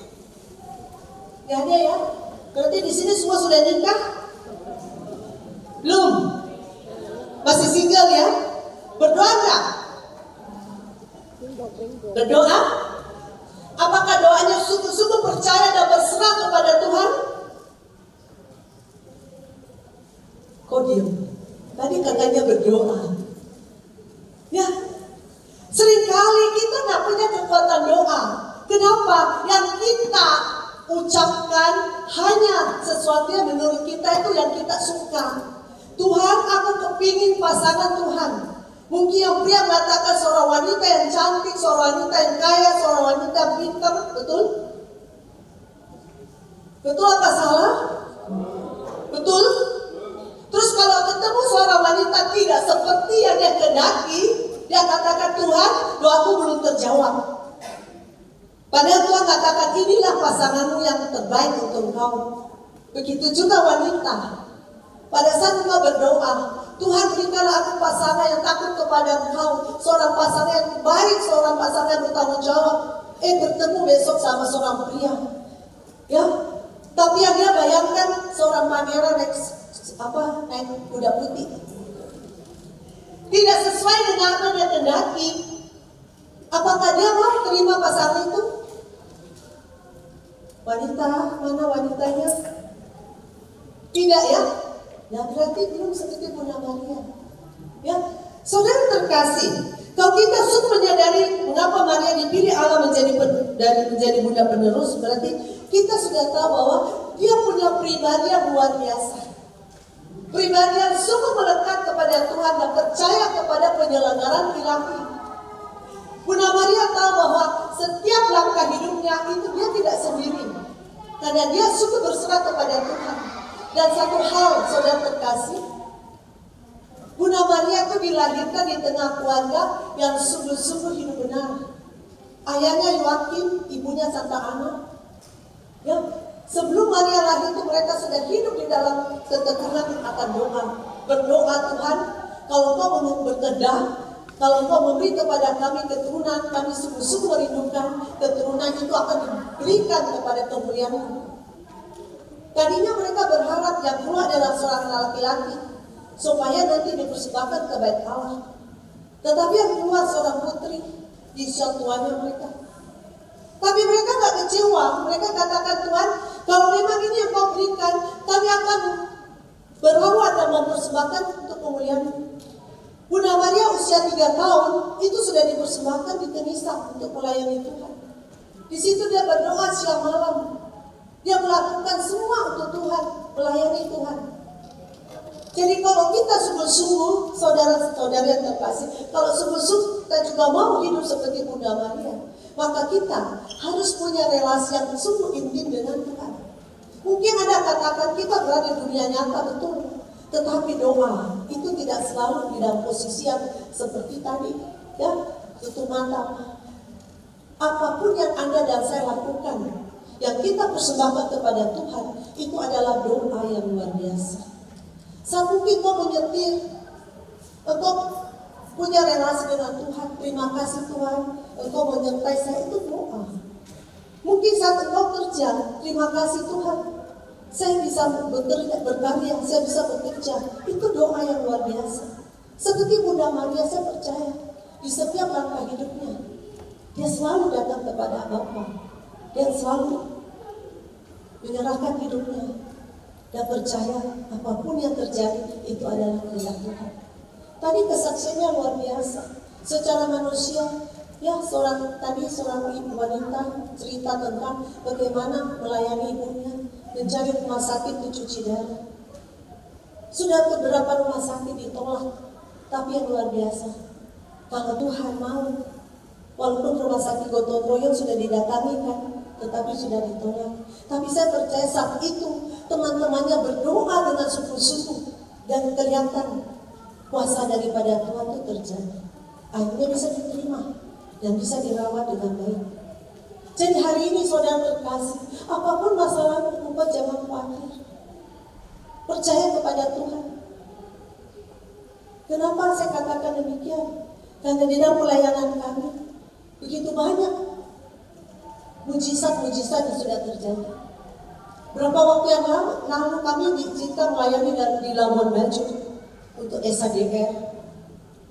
Gak ada ya? Berarti di sini semua sudah nikah? Belum? Masih single ya? Berdoa nggak? Berdoa? Apakah doanya sungguh-sungguh percaya dan berserah kepada Tuhan? Kok diam? Tadi katanya berdoa. Ya, seringkali kita nggak punya kekuatan doa. Kenapa? Yang kita ucapkan hanya sesuatu yang menurut kita itu yang kita suka. Tuhan, aku kepingin pasangan Tuhan. Mungkin yang pria mengatakan seorang wanita yang cantik, seorang wanita yang kaya, seorang wanita yang pintar, betul? Betul apa salah? Betul? Terus kalau ketemu seorang wanita tidak seperti yang dia kehendaki, dia katakan, Tuhan, doaku belum terjawab. Padahal Tuhan katakan, inilah pasanganmu yang terbaik untuk engkau. Begitu juga wanita. Pada saat engkau berdoa, Tuhan berikanlah aku pasangan yang takut kepada engkau, seorang pasangan yang baik, seorang pasangan yang bertanggung jawab. Bertemu besok sama seorang pria, ya. Tapi yang dia bayangkan seorang pangeran naik kuda putih. Tidak sesuai dengan apa yang dia kehendaki. Apakah dia mau terima pasangan itu? Wanita, mana wanitanya? Tidak ya? Ya berarti belum seperti Bunda Maria. Ya, saudara terkasih, kalau kita sudah menyadari mengapa Maria dipilih Allah menjadi bunda penerus, berarti kita sudah tahu bahwa dia punya pribadi yang luar biasa. Pribadi yang sungguh melekat kepada Tuhan dan percaya kepada penyelenggaraan ilahi. Bunda Maria tahu bahwa setiap langkah hidupnya itu dia tidak sendiri, karena dia sungguh berserah kepada Tuhan. Dan satu hal, saudara terkasih, Bunda Maria itu dilahirkan di tengah keluarga yang sungguh-sungguh hidup benar. Ayahnya Yoakim, ibunya Santa Ana. Ya, sebelum Maria lahir itu mereka sudah hidup di dalam ketekunan akan doa. Berdoa, Tuhan, kalau Engkau berkedah, kalau Engkau memberi kepada kami keturunan, kami sungguh-sungguh merindukan keturunan itu akan diberikan kepada kemuliaan-Mu. Tadinya mereka berharap yang keluar adalah seorang laki-laki, supaya nanti dipersembahkan ke bait Allah. Tetapi yang keluar seorang putri di usia tuanya mereka. Tapi mereka tak kecewa. Mereka katakan, Tuhan, kalau memang ini yang Kau berikan, kami akan berharap dan mempersembahkan untuk kemuliaan-Mu. Bunda Maria usia 3 tahun itu sudah dipersembahkan di Kenisa untuk melayani Tuhan. Di situ dia berdoa siang malam. Dia melakukan semua untuk Tuhan, melayani Tuhan. Jadi kalau kita sungguh-sungguh, saudara-saudara yang terkasih, kalau sungguh-sungguh kita juga mau hidup seperti Bunda Maria, maka kita harus punya relasi yang sungguh intim dengan Tuhan. Mungkin Anda katakan kita berada di dunia nyata, betul. Tetapi doa itu tidak selalu di dalam posisi yang seperti tadi. Ya, tutup mata. Apapun yang Anda dan saya lakukan, yang kita persembahkan kepada Tuhan, itu adalah doa yang luar biasa. Saat mungkin kau menyetir, engkau punya relasi dengan Tuhan, terima kasih Tuhan, engkau menyertai saya, itu doa. Mungkin saat engkau kerja, terima kasih Tuhan, saya bisa bekerja, berkarya, saya bisa bekerja, itu doa yang luar biasa. Seperti Bunda Maria, saya percaya, di setiap langkah hidupnya, dia selalu datang kepada Bapa, dia selalu menyerahkan hidupnya, dan percaya apapun yang terjadi itu adalah kehendak Tuhan. Tadi kesaksiannya luar biasa. Secara manusia, ya seorang ibu wanita cerita tentang bagaimana melayani ibunya, mencari rumah sakit untuk cuci darah. Sudah beberapa rumah sakit ditolak, tapi yang luar biasa, kalau Tuhan mau, walaupun rumah sakit gotong royong sudah didatangi kan, tetapi sudah ditolak. Tapi saya percaya saat itu teman-temannya berdoa dengan sungguh-sungguh dan kelihatan kuasa daripada Tuhan itu terjadi. Akhirnya bisa diterima dan bisa dirawat dengan baik. Jadi hari ini saudara terkasih, apapun masalahmu, engkau jangan khawatir. Percaya kepada Tuhan. Kenapa saya katakan demikian? Karena di dalam pelayanan kami begitu banyak mujizat-mujizat yang sudah terjadi. Berapa waktu yang lalu kami diizinkan melayani di Labuan Bajo untuk SADR.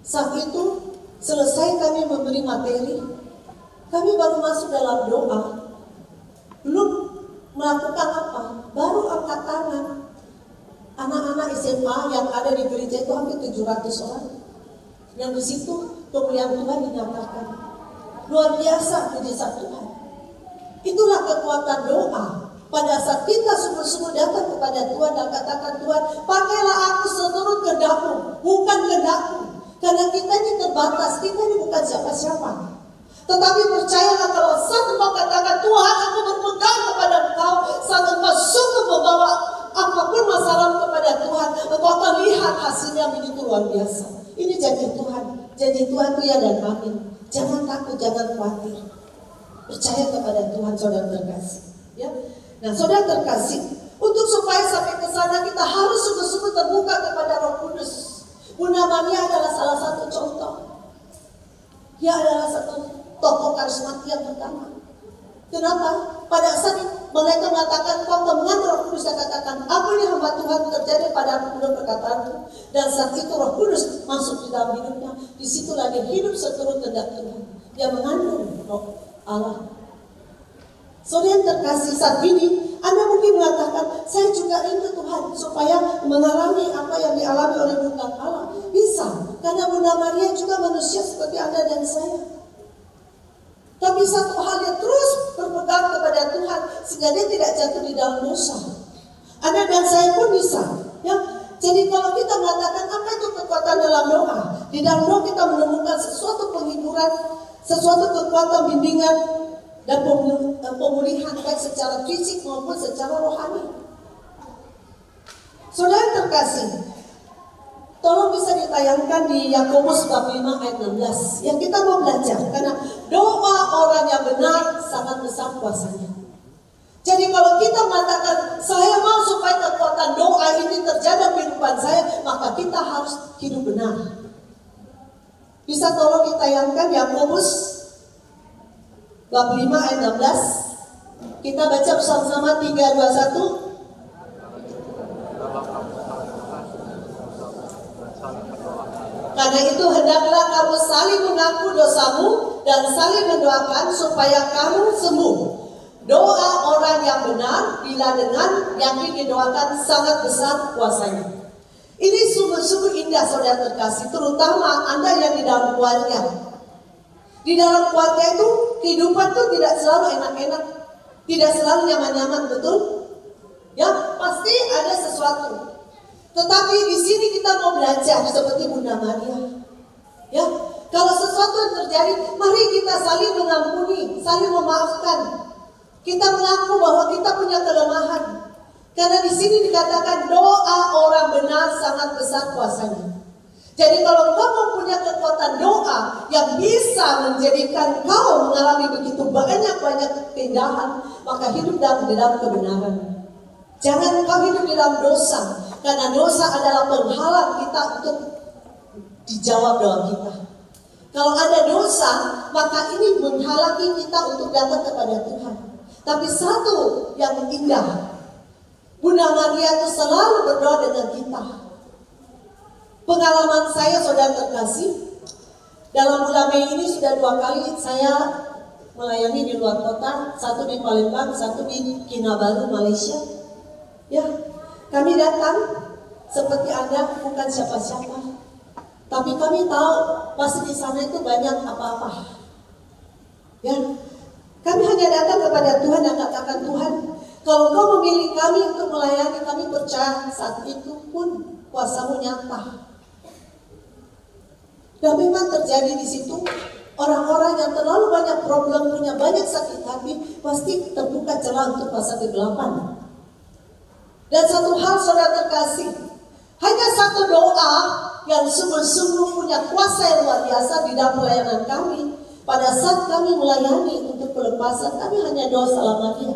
Saat itu selesai kami memberi materi, kami baru masuk dalam doa, belum melakukan apa, baru angkat tangan. Anak-anak SMA yang ada di gereja itu hampir 700 orang. Yang di situ kemuliaan Tuhan dinyatakan. Luar biasa mujizat Tuhan. Itulah kekuatan doa. Pada saat kita sungguh-sungguh datang kepada Tuhan dan katakan, Tuhan, pakailah aku seturut kehendak-Mu, bukan kehendak-Mu. Karena kita ini terbatas, kita ini bukan siapa-siapa. Tetapi percayalah kalau saat engkau katakan, Tuhan, aku berpegang kepada Engkau, saat engkau sungguh membawa apapun masalah kepada Tuhan, engkau akan lihat hasilnya begitu luar biasa. Ini janji Tuhan. Janji Tuhan itu ya dan amin. Jangan takut, jangan khawatir. Percaya kepada Tuhan, saudara terkasih. Ya. Nah, saudara terkasih, untuk supaya sampai ke sana kita harus sungguh-sungguh terbuka kepada Roh Kudus. Bunda Maria adalah salah satu contoh. Dia adalah satu tokoh karismatik yang pertama. Kenapa? Pada saat mereka mengatakan kau temuan Roh Kudus, dia katakan, apa ini hamba Tuhan terjadi pada aku menurut perkataanku. Dan saat itu Roh Kudus masuk di dalam hidupnya. Disitulah dia hidup seturut kehendak Tuhan. Dia mengandung Roh Allah. Saudara yang terkasih, saat ini Anda mungkin mengatakan mengatakan, saya juga rindu Tuhan supaya mengalami apa yang dialami oleh Bunda Kala. Bisa, karena Bunda Maria juga manusia seperti Anda dan saya. Tapi satu hal yang terus berpegang kepada Tuhan sehingga dia tidak jatuh di dalam dosa. Anda dan saya pun bisa. Ya, jadi kalau kita mengatakan apa itu kekuatan dalam doa, di dalam doa kita menemukan sesuatu penghiburan, sesuatu kekuatan bimbingan dan pemulihan baik secara fisik maupun secara rohani. Saudara terkasih, tolong bisa ditayangkan di Yakobus bab 5 ayat 16 yang kita mau belajar, karena doa orang yang benar sangat besar kuasanya. Jadi kalau kita mengatakan saya mau supaya kekuatan doa ini terjadi dalam kehidupan saya, maka kita harus hidup benar. Bisa tolong ditayangkan Yakobus bab 5 ayat 16. Kita baca bersama-sama 3, 2, 1. Karena itu hendaklah kamu saling mengaku dosamu dan saling mendoakan supaya kamu sembuh. Doa orang yang benar bila dengan yakin didoakan sangat besar kuasanya. Ini sungguh-sungguh indah saudara terkasih, terutama Anda yang di dalam keluarga. Di dalam keluarga itu kehidupan itu tidak selalu enak-enak, tidak selalu nyaman-nyaman, betul? Ya, pasti ada sesuatu. Tetapi di sini kita mau belajar seperti Bunda Maria. Ya, kalau sesuatu yang terjadi, mari kita saling mengampuni, saling memaafkan. Kita mengaku bahwa kita punya kelemahan. Karena di sini dikatakan doa orang benar sangat besar kuasanya. Jadi kalau kamu punya kekuatan doa yang bisa menjadikan kau mengalami begitu banyak keindahan, maka hidup di dalam kebenaran. Jangan kau hidup di dalam dosa, karena dosa adalah penghalang kita untuk dijawab doa kita. Kalau ada dosa, maka ini menghalangi kita untuk datang kepada Tuhan. Tapi satu yang indah, Bunda Maria itu selalu berdoa dengan kita. Pengalaman saya saudara terkasih, dalam bulan Mei ini sudah 2 kali saya melayani di luar kota, satu di Palembang, satu di Kinabalu, Malaysia. Ya, kami datang seperti Anda, bukan siapa-siapa, tapi kami tahu pasti di sana itu banyak apa-apa. Ya, kami hanya datang kepada Tuhan dan katakan, Tuhan, kalau Kau memilih kami untuk melayani, kami percaya saat itu pun kuasa-Mu nyata. Dan memang terjadi di situ orang-orang yang terlalu banyak problem, punya banyak sakit hati, pasti terbuka celah untuk masa kegelapan. Dan satu hal saudara terkasih, hanya satu doa yang sungguh-sungguh punya kuasa yang luar biasa di dalam pelayanan kami. Pada saat kami melayani untuk pelepasan, kami hanya doa salam Maria.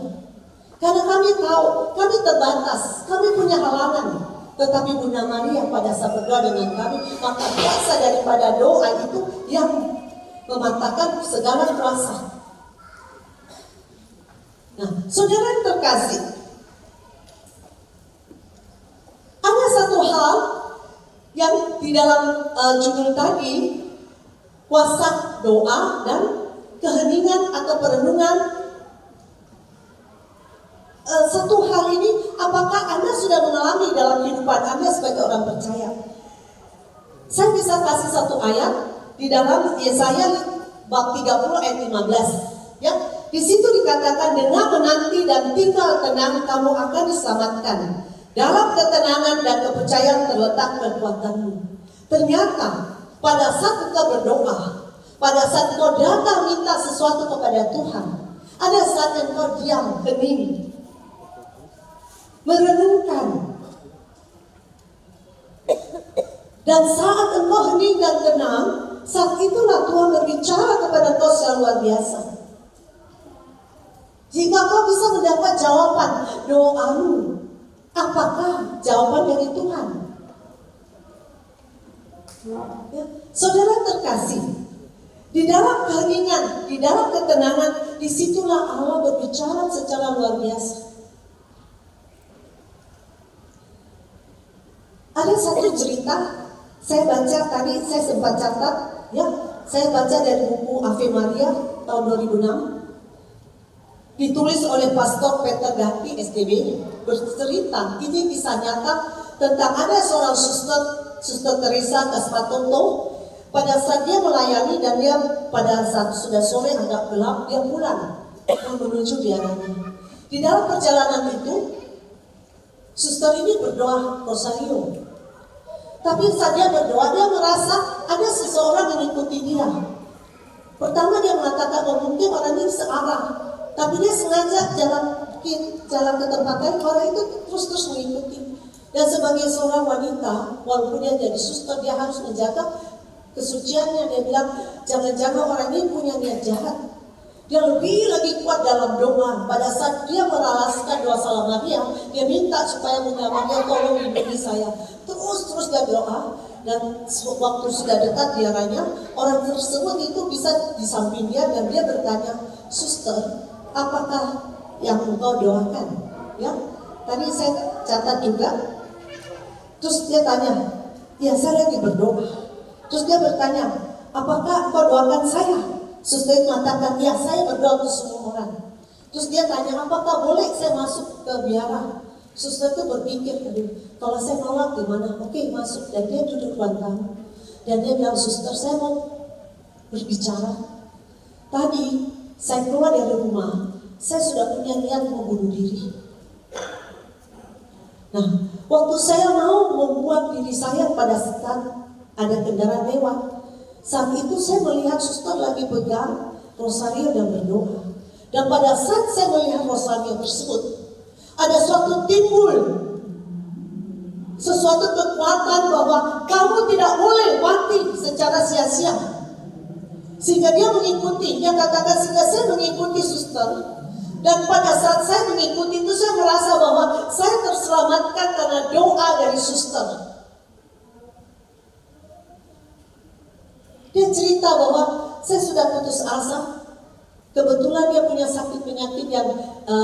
Karena kami tahu, kami terbatas, kami punya halangan. Tetapi Bunda Maria pada saat berdoa dengan kami, maka kuasa daripada doa itu yang mematahkan segala kuasa. Nah, saudara yang terkasih, ada satu hal yang di dalam judul tadi, kuasa doa dan keheningan atau perenungan. Satu hal ini, apakah Anda sudah mengalami dalam kehidupan Anda sebagai orang percaya? Saya bisa kasih satu ayat di dalam Yesaya bab 30 ayat 15. Ya, di situ dikatakan, dengan menanti dan tinggal tenang kamu akan diselamatkan. Dalam ketenangan dan kepercayaan terletak kekuatanmu. Ternyata pada saat engkau berdoa, pada saat engkau datang minta sesuatu kepada Tuhan, ada saat engkau diam, hening, merenungkan. Dan saat engkau hening dan tenang, saat itulah Tuhan berbicara kepada engkau secara luar biasa. Jika kau bisa mendapat jawaban doamu, apakah jawaban dari Tuhan? Ya, saudara terkasih, di dalam keheningan, di dalam ketenangan, disitulah Allah berbicara secara luar biasa. Ada satu cerita, saya baca tadi, saya sempat catat, ya, saya baca dari buku Ave Maria tahun 2006, ditulis oleh Pastor Peter Gatti, STB bercerita, ini kisah nyata tentang ada seorang suster Teresa Kaspatonto. Pada saat dia melayani dan dia pada saat sudah sore agak gelap, dia pulang menuju biaranya. Di dalam perjalanan itu, suster ini berdoa rosario. Tapi saat dia berdoa, dia merasa ada seseorang mengikuti dia. Pertama dia mengatakan, oh mungkin orang ini searah. Tapi dia sengaja jalan ke tempat lain, orang itu terus mengikuti. Dan sebagai seorang wanita, walaupun dia jadi suster, dia harus menjaga kesuciannya. Dia bilang, jangan-jangan orang ini punya niat jahat. Dia lebih lagi kuat dalam doa. Pada saat dia meralaskan doa Salam Maria, dia minta supaya Bunda Maria tolong lindungi saya. Terus dia doa. Dan waktu sudah dekat biaranya, orang tersebut itu bisa di samping dia dan dia bertanya, suster, apakah yang engkau doakan? Ya, tadi saya catat juga. Terus dia tanya, ya saya lagi berdoa. Terus dia bertanya, apakah engkau doakan saya? Suster mengatakan, ya saya berdoa untuk semua orang. Terus dia tanya, apakah boleh saya masuk ke biara? Suster itu berpikir, kalau saya nolak gimana? Oke, masuk. Dan dia duduk ruang tamu. Dan dia bilang, suster saya mau berbicara. Tadi saya keluar dari rumah, saya sudah punya niat mau bunuh diri. Nah, waktu saya mau membuat diri saya pada saat ada kendaraan lewat, saat itu saya melihat suster lagi pegang rosario dan berdoa. Dan pada saat saya melihat rosario tersebut, ada suatu timbul, sesuatu kekuatan bahwa kamu tidak boleh mati secara sia-sia. Sehingga dia mengikuti, dia katakan sehingga saya mengikuti suster. Dan pada saat saya mengikuti itu saya merasa bahwa saya terselamatkan karena doa dari suster. Dia cerita bahwa saya sudah putus asa. Kebetulan dia punya sakit penyakit yang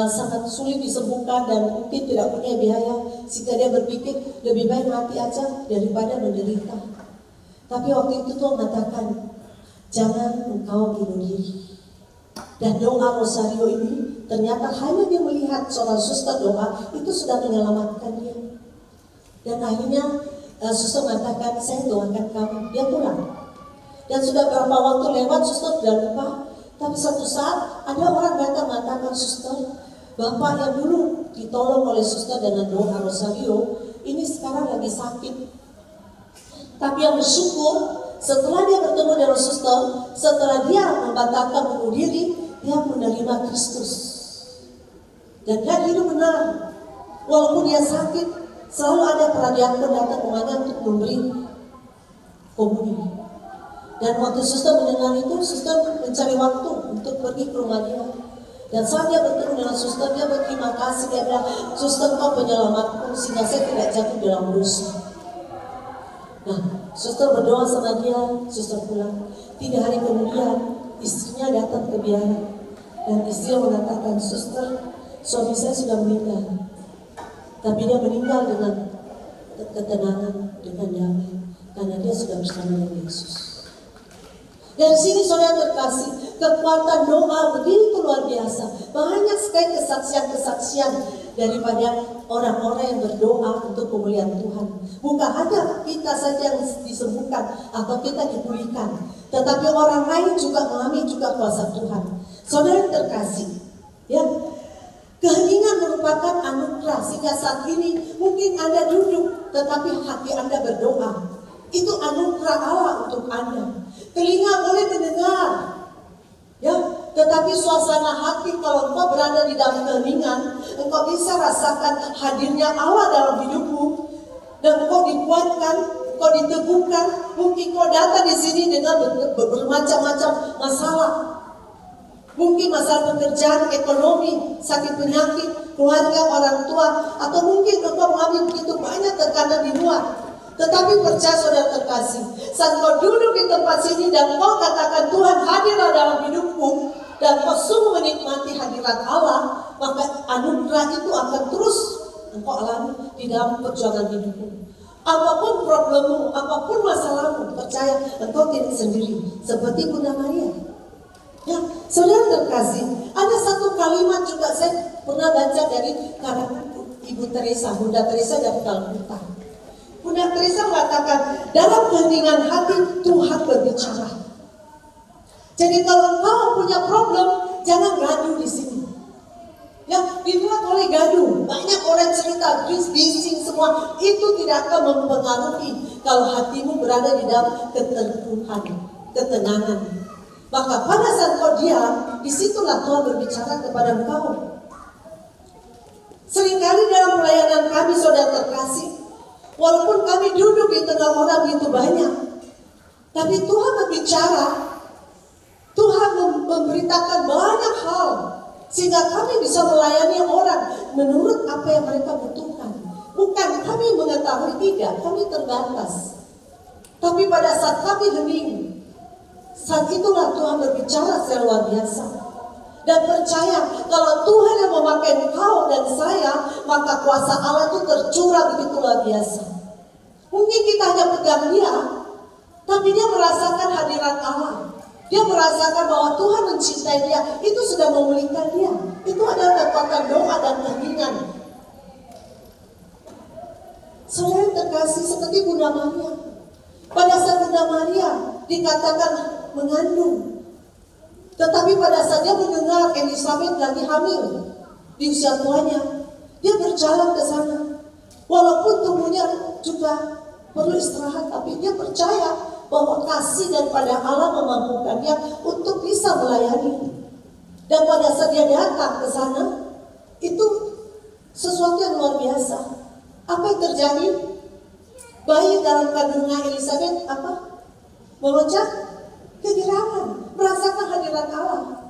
sangat sulit disembuhkan dan mungkin tidak punya biaya. Sehingga dia berpikir lebih baik mati aja daripada menderita. Tapi waktu itu Tuhan mengatakan, jangan engkau bunuh diri. Dan doa rosario ini ternyata hanya dia melihat seorang suster doa itu sudah menyelamatkan dia. Dan akhirnya suster mengatakan, saya doakan kamu. Dia pulang. Dan sudah berapa waktu lewat, suster sudah lupa. Tapi suatu saat ada orang datang mengatakan, suster, bapak yang dulu ditolong oleh suster dengan doa rosario, ini sekarang lagi sakit. Tapi yang bersyukur, setelah dia bertemu dengan suster, setelah dia membatalkan bunuh diri, dia menerima Kristus. Dan dia hidup benar. Walaupun dia sakit, selalu ada peradiakon datang kemana untuk memberi komuni. Dan waktu suster mendengar itu, suster mencari waktu untuk pergi ke rumah dia. Dan saat dia bertemu dengan suster, dia berterima kasih. Dia bilang, suster kau penyelamatku sehingga saya tidak jatuh dalam dosa. Nah, suster berdoa sama dia, suster pulang. 3 hari kemudian, istrinya datang ke biara. Dan istri mengatakan, suster, suami saya sudah meninggal. Tapi dia meninggal dengan ketenangan, dengan damai. Karena dia sudah bersama dengan Yesus. Dari sini saudara terkasih, kekuatan doa begitu luar biasa. Banyak sekali kesaksian-kesaksian daripada orang-orang yang berdoa untuk kemuliaan Tuhan. Bukan hanya kita saja yang disembuhkan atau kita dipulihkan, tetapi orang lain juga mengalami juga kuasa Tuhan. Saudara terkasih, ya, keheningan merupakan anugerah. Sehingga saat ini mungkin Anda duduk, tetapi hati Anda berdoa. Itu anugerah Allah untuk Anda. Telinga boleh mendengar, ya, tetapi suasana hati kalau engkau berada di dalam keheningan, engkau bisa rasakan hadirnya Allah dalam hidupmu, dan engkau dikuatkan, engkau diteguhkan. Mungkin kau datang di sini dengan bermacam-macam masalah, mungkin masalah pekerjaan, ekonomi, sakit penyakit, keluarga, orang tua, atau mungkin engkau mengalami begitu banyak tekanan di luar. Tetapi percaya saudara terkasih, saat kau duduk di tempat sini dan kau katakan Tuhan hadirlah dalam hidupmu, dan kau sungguh menikmati hadirat Allah, maka anugerah itu akan terus engkau alami di dalam perjuangan hidupmu. Apapun problemmu, apapun masalahmu, percaya engkau tidak sendiri, seperti Bunda Maria. Ya, saudara terkasih, Ada satu kalimat juga saya pernah baca dari karangan Ibu Teresa, Bunda Teresa dari Kalkuta. Bunda Teresa mengatakan, dalam keheningan hati Tuhan berbicara. Jadi kalau kau punya problem, jangan gaduh di sini. Ya, dibuat oleh gaduh. Banyak orang cerita, bising semua. Itu tidak akan mempengaruhi kalau hatimu berada di dalam keteduhan, ketenangan. Maka pada saat kau diam, disitulah Tuhan berbicara kepada engkau. Seringkali dalam pelayanan kami, saudara terkasih, walaupun kami duduk di tengah orang begitu banyak, tapi Tuhan berbicara, Tuhan memberitakan banyak hal, sehingga kami bisa melayani orang menurut apa yang mereka butuhkan. Bukan kami mengetahui, tidak, kami terbatas. Tapi pada saat kami hening, saat itulah Tuhan berbicara secara luar biasa. Dan percaya kalau Tuhan yang memakai kau dan saya, maka kuasa Allah itu tercurah begitu luar biasa. Mungkin kita hanya pegang dia, tapi dia merasakan hadirat Allah. Dia merasakan bahwa Tuhan mencintai dia. Itu sudah memulihkan dia. Itu adalah kekuatan doa dan keheningan. Saudara terkasih, seperti Bunda Maria. Pada saat Bunda Maria dikatakan mengandung, tetapi pada saat dia mendengar Elizabeth lagi hamil di usia tuanya, dia berjalan ke sana. Walaupun tubuhnya juga perlu istirahat, tapi dia percaya bahwa kasih daripada Allah memampukan dia untuk bisa melayani. Dan pada saat dia datang ke sana, itu sesuatu yang luar biasa. Apa yang terjadi? Bayi dalam kandungan Elizabeth apa? Melonjak kegirangan, merasakan hadirat Allah.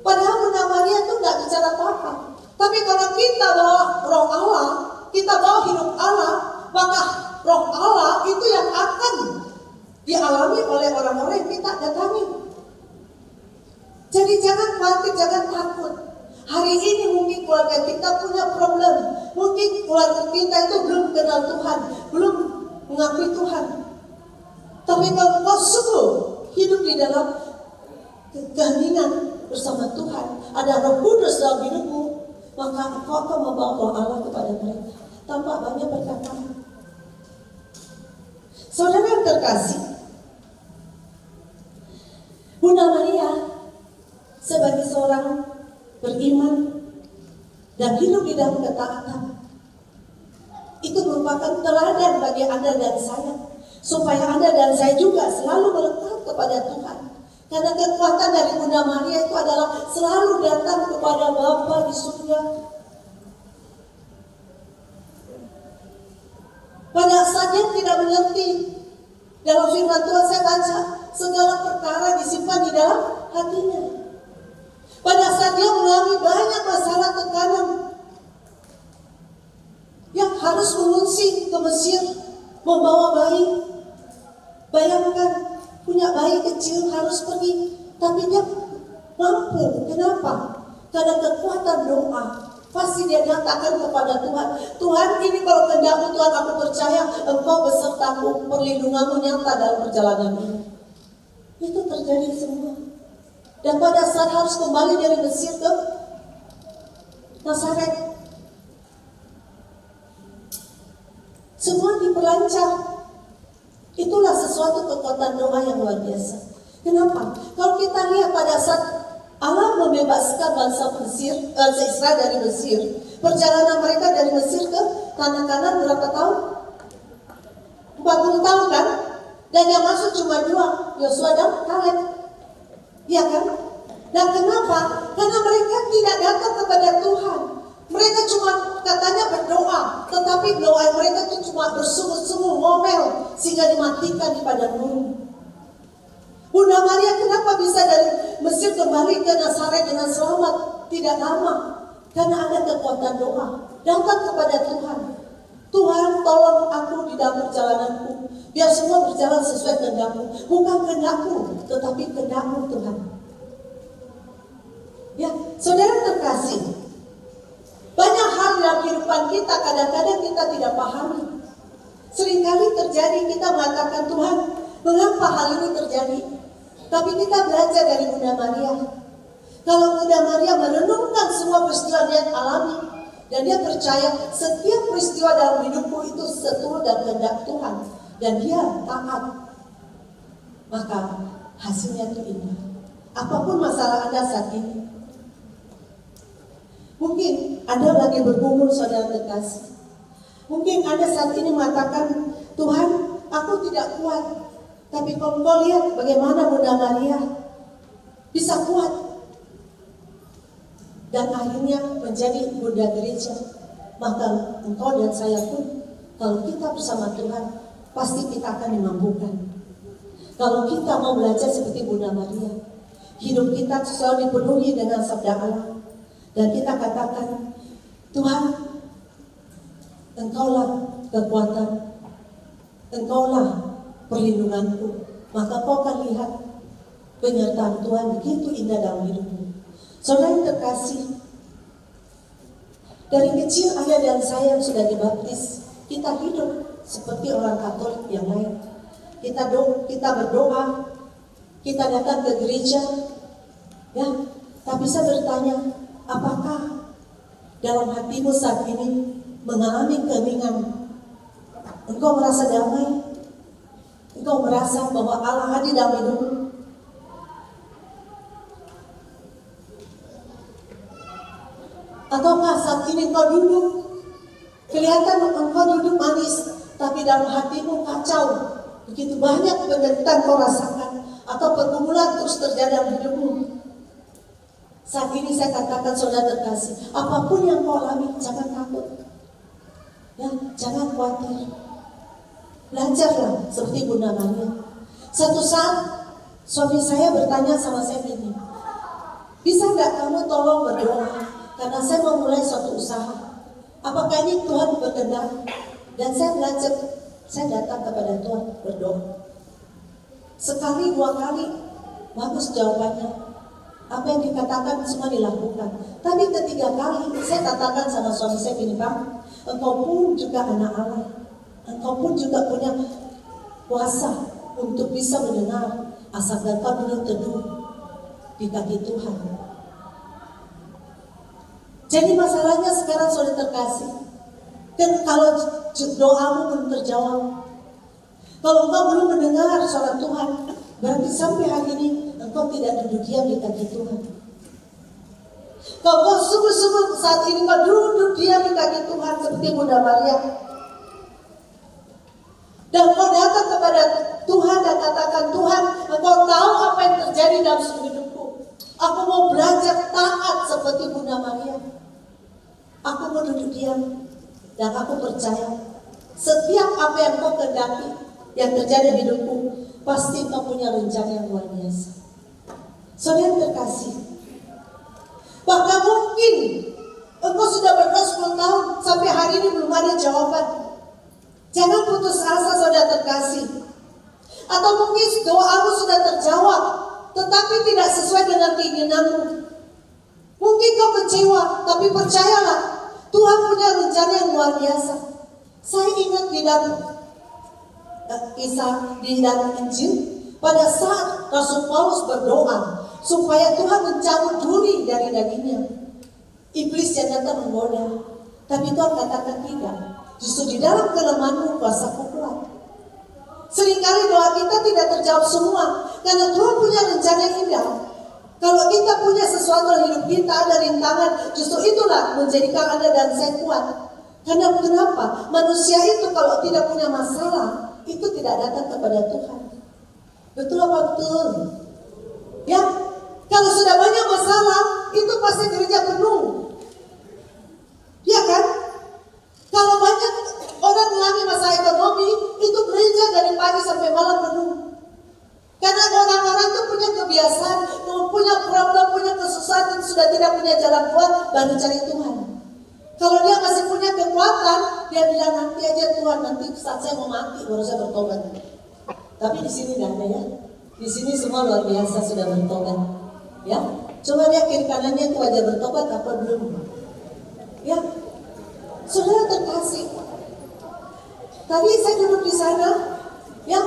Padahal Bunda Maria itu nggak bicara apa-apa. Tapi kalau kita bawa roh Allah, kita bawa hidup Allah, maka roh Allah itu yang akan dialami oleh orang-orang yang kita datangi. Jadi jangan khawatir, jangan takut. Hari ini mungkin keluarga kita punya problem. Mungkin keluarga kita itu belum kenal Tuhan, belum mengakui Tuhan. Tapi kalau kau sungguh hidup di dalam keheningan bersama Tuhan, ada Roh Kudus dalam hidupmu, maka kau akan membawa roh Allah kepada mereka tanpa banyak perkataan. Saudara yang terkasih, Bunda Maria sebagai seorang beriman dan hidup di dalam ketaatan, itu merupakan teladan bagi Anda dan saya, supaya Anda dan saya juga selalu melekat kepada Tuhan. Karena kekuatan dari Bunda Maria itu adalah selalu datang kepada Bapa di surga. Pada saat dia tidak mengerti, dalam firman Tuhan saya baca, segala perkara disimpan di dalam hatinya. Pada saat dia mengalami banyak masalah tekanan, yang harus mengungsi ke Mesir, membawa bayi. Bayangkan, punya bayi kecil harus pergi, tapi dia mampu. Kenapa? Karena kekuatan doa. Pasti dia katakan kepada Tuhan, Tuhan, ini kalau kehendak-Mu Tuhan, aku percaya Engkau besertaku, perlindungan-Mu nyata dalam perjalanan ini. Itu terjadi semua. Dan pada saat harus kembali dari Mesir ke Nazaret, semua diperlancar. Itulah sesuatu kekuatan doa yang luar biasa. Kenapa? Kalau kita lihat pada saat Allah membebaskan bangsa Israel dari Mesir, perjalanan mereka dari Mesir ke tanah Kanan berapa tahun? 40 tahun kan? Dan yang masuk cuma 2, Yosua dan Kaleb. Iya kan? Dan kenapa? Karena mereka tidak datang kepada Tuhan. Mereka cuma katanya berdoa, tetapi doa mereka itu cuma bersungut-sungut, ngomel, sehingga dimatikan di padang gurun. Bunda Maria kenapa bisa dari Mesir kembali ke Nazaret dengan selamat? Tidak lama, karena ada kekuatan doa. Datang kepada Tuhan. Tuhan, tolong aku di dalam perjalananku, biar semua berjalan sesuai kehendak-Mu. Bukan kehendak-Ku, tetapi kehendak-Mu Tuhan. Ya, saudara terkasih, banyak hal dalam kehidupan kita kadang-kadang kita tidak pahami. Seringkali terjadi kita mengatakan, Tuhan, mengapa hal ini terjadi? Tapi kita belajar dari Bunda Maria. Kalau Bunda Maria merenungkan semua peristiwa dia alami, dan dia percaya setiap peristiwa dalam hidupku itu seturut dan kehendak Tuhan, dan dia taat, maka hasilnya itu indah. Apapun masalah Anda saat ini, mungkin Anda lagi bergumul, saudara terkasih. Mungkin Anda saat ini mengatakan, Tuhan, aku tidak kuat. Tapi kalau kau lihat bagaimana Bunda Maria bisa kuat dan akhirnya menjadi Bunda Gereja, maka engkau dan saya pun, kalau kita bersama Tuhan, pasti kita akan dimampukan. Kalau kita mau belajar seperti Bunda Maria, hidup kita selalu dipenuhi dengan sabda Allah, dan kita katakan, Tuhan, Engkaulah kekuatan, Engkaulah perlindunganku, maka kau akan lihat penyertaan Tuhan begitu indah dalam hidupmu. Saudara yang terkasih, dari kecil ayah dan saya yang sudah dibaptis, kita hidup seperti orang Katolik yang lain. Kita berdoa, kita datang ke gereja, ya. Tapi saya bertanya, apakah dalam hatimu saat ini mengalami keheningan? Engkau merasa damai? Engkau merasa bahwa Allah hadir dalam hidupmu? Ataukah saat ini engkau duduk, kelihatan engkau duduk manis, tapi dalam hatimu kacau, begitu banyak penderitaan kau rasakan, atau pergumulan terus terjadi dalam hidupmu? Saat ini saya katakan, saudara terkasih, apapun yang kau alami, jangan takut, ya, jangan khawatir. Belajarlah seperti Bunda Maria. Satu saat suami saya bertanya sama saya gini, bisa nggak kamu tolong berdoa? Karena saya mau mulai suatu usaha. Apakah ini Tuhan berkenan? Dan saya belajar, saya datang kepada Tuhan berdoa. Sekali, dua kali, bagus jawabannya. Apa yang dikatakan semua dilakukan. Tapi ketiga kali, saya katakan sama suami saya gini, Bang, engkau pun juga anak Allah. Engkau pun juga punya kuasa untuk bisa mendengar, asalkan kau duduk teduh di kaki Tuhan. Jadi masalahnya sekarang sudah terkasih, dan kalau doamu belum terjawab, kalau engkau belum mendengar suara Tuhan, berarti sampai hari ini engkau tidak duduk diam di kaki Tuhan. Kalau kau sungguh-sungguh saat ini kau duduk diam di kaki Tuhan seperti Bunda Maria, dan kau datang kepada Tuhan dan katakan, Tuhan, engkau tahu apa yang terjadi dalam hidupku. Aku mau belajar taat seperti Bunda Maria. Aku mau duduk diam, dan aku percaya setiap apa yang kau kehendaki yang terjadi di hidupku, pasti kau punya rencana yang luar biasa. Saudara yang terkasih, bahkan mungkin engkau sudah berdoa 10 tahun sampai hari ini belum ada jawaban. Jangan putus asa, saudara terkasih. Atau mungkin doamu sudah terjawab, tetapi tidak sesuai dengan keinginanmu. Mungkin kau kecewa, tapi percayalah, Tuhan punya rencana yang luar biasa. Saya ingat di dalam kisah di dalam Injil, pada saat Rasul Paulus berdoa supaya Tuhan mencabut duri dari dagingnya, iblis yang datang menggoda, tapi Tuhan katakan tidak. Justru di dalam kelemahanmu kuasaku kuat. Seringkali doa kita tidak terjawab semua, karena Tuhan punya rencana yang indah. Kalau kita punya sesuatu dalam hidup kita, ada rintangan, justru itulah menjadikan Anda dan saya kuat. Karena kenapa? Manusia itu kalau tidak punya masalah, itu tidak datang kepada Tuhan. Betul apa betul? Ya, kalau sudah banyak masalah, itu pasti gereja penuh. Ya kan? Kalau banyak orang mengalami masalah ekonomi, itu gereja dari pagi sampai malam penuh. Karena orang-orang itu punya kebiasaan, punya problem, punya kesusahan, sudah tidak punya jalan keluar, baru cari Tuhan. Kalau dia masih punya kekuatan, dia bilang nanti aja Tuhan, nanti saat saya mau mati baru saya bertobat. Tapi di sini tidak ada ya. Di sini semua luar biasa sudah bertobat. Ya, coba lihat kiri kanannya itu aja bertobat apa belum? Ya, saudara terkasih. Tadi saya duduk di sana, ya.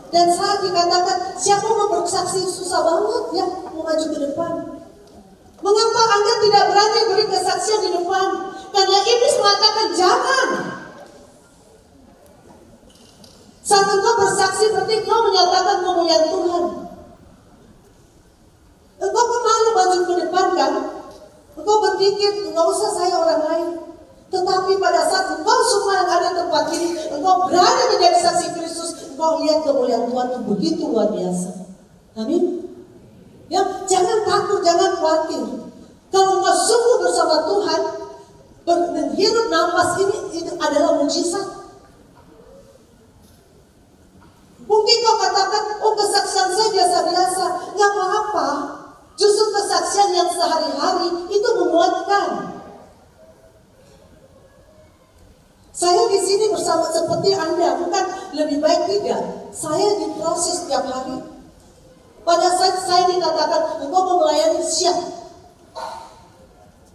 Dan saat dikatakan siapa mau bersaksi susah banget ya mau maju ke depan. Mengapa Anda tidak berani beri kesaksian di depan? Karena iblis mengatakan jangan. Saat engkau bersaksi berarti engkau menyatakan kemuliaan Tuhan. Engkau malu maju ke depan kan? Engkau berpikir enggak usah saya orang lain. Tetapi pada saat engkau semua yang ada di tempat ini, engkau berani menjadi saksi Kristus, engkau lihat kemuliaan Tuhan itu begitu luar biasa. Amin. Ya, jangan takut, jangan khawatir. Kalau engkau sungguh bersama Tuhan, menghirup nafas ini adalah mujizat. Mungkin kau katakan, oh kesaksian saya biasa-biasa. Gak apa-apa. Justru kesaksian yang sehari-hari itu menguatkan. Saya di sini bersama seperti Anda, bukan lebih baik tidak. Saya diproses setiap hari. Pada saat saya dikatakan, engkau mau melayani, siap.